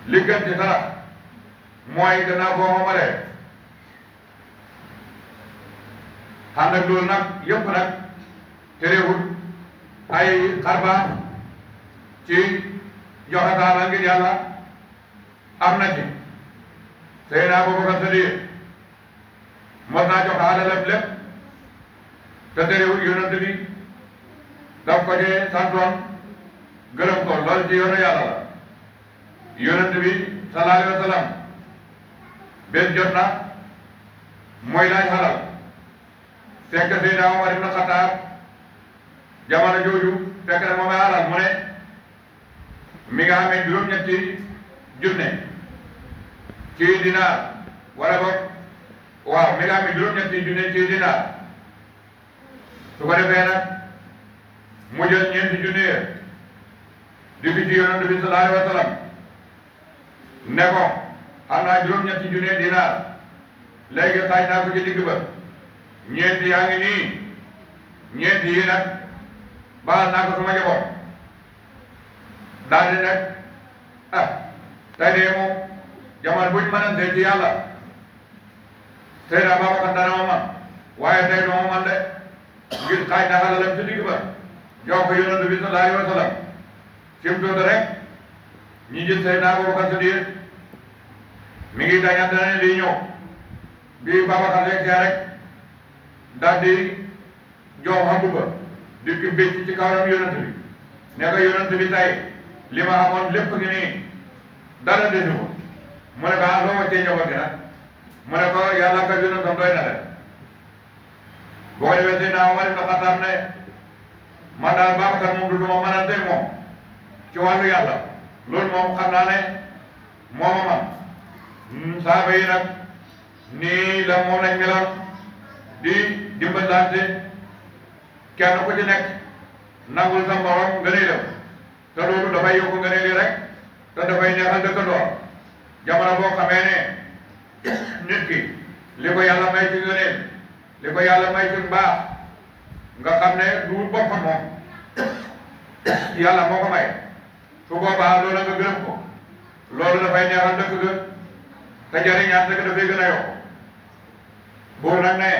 li gën ci sarax mooy gannaaw boo xamalee ànd ak loolu nag yëpp nag terewul ay xarbaax ci joxe taala ngir yàlla am na ci Seydina Abubakar Sadiq mos naa joxe alalam lépp te terewul yonent bi daf ko cee santoon gërëm ko loolu ci yoonu yàlla la yonent bi sallallahu alayhi wa sallam bés jot na mooy laaj xalal fekk Seydina Omar ibn Xattaab jamono jooju fekk na moom xalal mu ne mi nga amee juróom-ñetti junne ci dinaar wala boog waaw mi nga amee juróom-ñetti junne ci dinaar su ko defee nag mu jël ñeenti junne ya di fi ci yonent bi sallallahu alayhi wa sallam ne ko xam naa juróom-ñetti junne dinaar léegi xaaj naa ko ci digg ba ñeenti yaa ngi nii ñeenti yi nag baal naa ko suma njaboot daal di nag tey de moom jamono buñ mënantee ci yàlla Seydina Babacar dana ma man waaye tey doo ma man de ngir xaaj na xalalam ci digg ba jox ko yonent bi sallallahu alayhi wa sallam cim tuuti rek ñi gis Seydina Babacar Sadiq mi ngi dañante ne lii ñëw bii Babacar rek rek daal di jox xam ba di ki bécc ci kawam yonent bi ne ko yonent bi tey li ma amoon lépp ngi nii dara desu ko mu ne ko loo wàccee njaboot gi nag mu ne ko yàlla ka yonentam doy na de boo ko defee Seydina Omar ibn Xattaab ne man daal Babacar moom du ma mënante moom ci wàllu yàlla loolu moom xam naa ne mooma man saaba yi nag nii la moom lañ meloon di dimbalante kenn ku ci nekk nangul sa morom ngëneelam te loolu dafay yokk ngëneel yi rek te dafay neexal dëkkandoor jamono boo xamee ne nit ki li ko yàlla may ci ngëneel li ko yàlla may ci mbaax nga xam ne du boppam moom yàlla moo ko may su boobaa loolu nga gërëm ko loolu dafay neexal dëkk ga te jariñaat dëkk dafay gën a yokk buur nag ne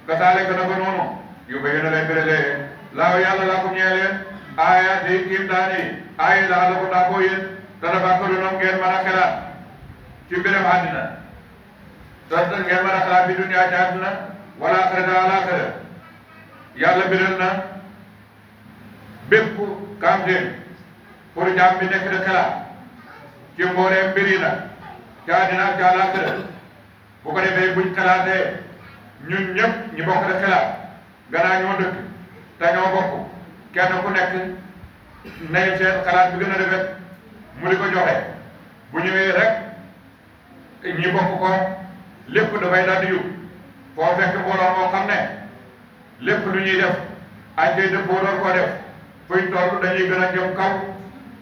kasaale ko na ko noonu yu bëgg na leen bërelee laaw yàlla laa ko ñeeleen aaya di kiimtaani aaya laa la ko daa ko yéen te dafa ko doon ngeen mën a xelaat ci mbiram àddina te ngeen mën a xelaat bi dunya ci àddina wala axirata alaaxira yàlla biral na bépp kamteen pour jaam bi nekk de xelaat ci mbooleem mbir yi nag ci àddina ak ci alaaxira bu ko defee buñ xelaatee ñun ñëpp ñu bokk de xelaat gannaaw ñoo dëkk te ñoo bokk kenn ku nekk nay seen xalaat bi gën a rafet mu di ko joxe bu ñëwee rek ñi bokk ko lépp dafay daal di yóbbu foo fekk mbooloo moo xam ne lépp lu ñuy def añ koy dëppoo door koo def fuñ toll dañuy gën a jëm kaw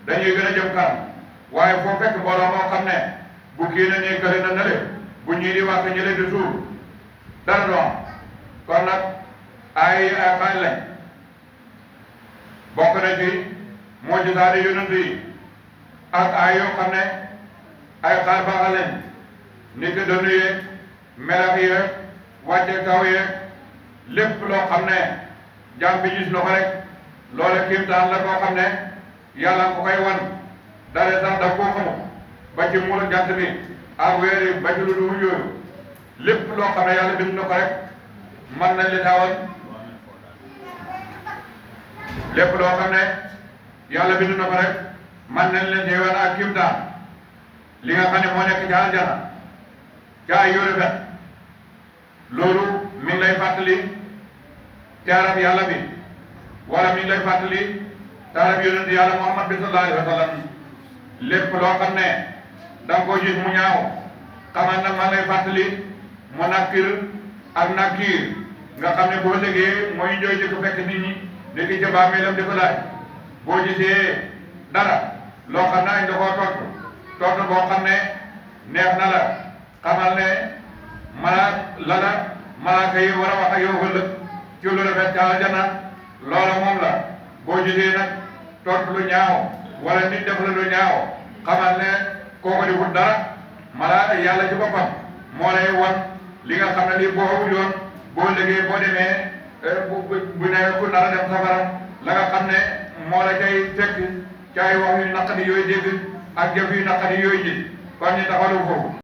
dañuy gën a jëm kanam waaye foo fekk mbooloo moo xam ne bu kii na nii kële na nale bu ñii di wàcc ñële di suur dara doon kon nag ay xaaj lañ bokk na ci moo ci saari yonent yi ak ay yoo xam ne ay xaar baaxal lañ ni ki dënnu yeeg melax yeeg wàcce kaw yeeg lépp loo xam ne jàmm bi gis na ko rek loola kéemtaan la koo xam ne yàlla ko koy wan dara sax daf koo xamul ba ci muul jant bi ak weer yi ba ci lu dul yooyu lépp loo xam ne yàlla bind na ko rek mën nañ li taawal lépp loo xam ne yàlla bind na ko rek man nañ leen teewal ak kéemtaan li nga xam ne moo nekk ca aljana ca ay yore fet loolu mi ngi lay fàttali teerab yàlla bi wala mi ngi lay fàttali teerab yonent yàlla Muhammad bi sallallahu alayhi wa sallam lépp loo xam ne danga ko gis mu ñaaw xamal na ma lay fàttali mu nakkir ak nakkiir nga xam ne boo légee mooy njooy jëkk fekk nit ñi nekk ca bàmmeelam di ko laaj boo gisee dara loo xam ne añ da koo tontu boo xam ne neex na la xamal ne malaaka yi war a wax ak yow ëllëg ci lu rafet ca aljana loola moom la boo gisee nag tontu lu ñaaw wala nit def la lu ñaaw xamal ne kooku di wut dara malaaka yàlla ci boppam moo lay wan li nga xam ne lii boo xamul yoon boo liggéey boo demee bu ne ku nar a dem safara la nga xam ne moo la cay fekk ci ay wax yu naqadi yooyu dégg ak jëf yu naqadi yooyu gis kon ñu taxalu foofu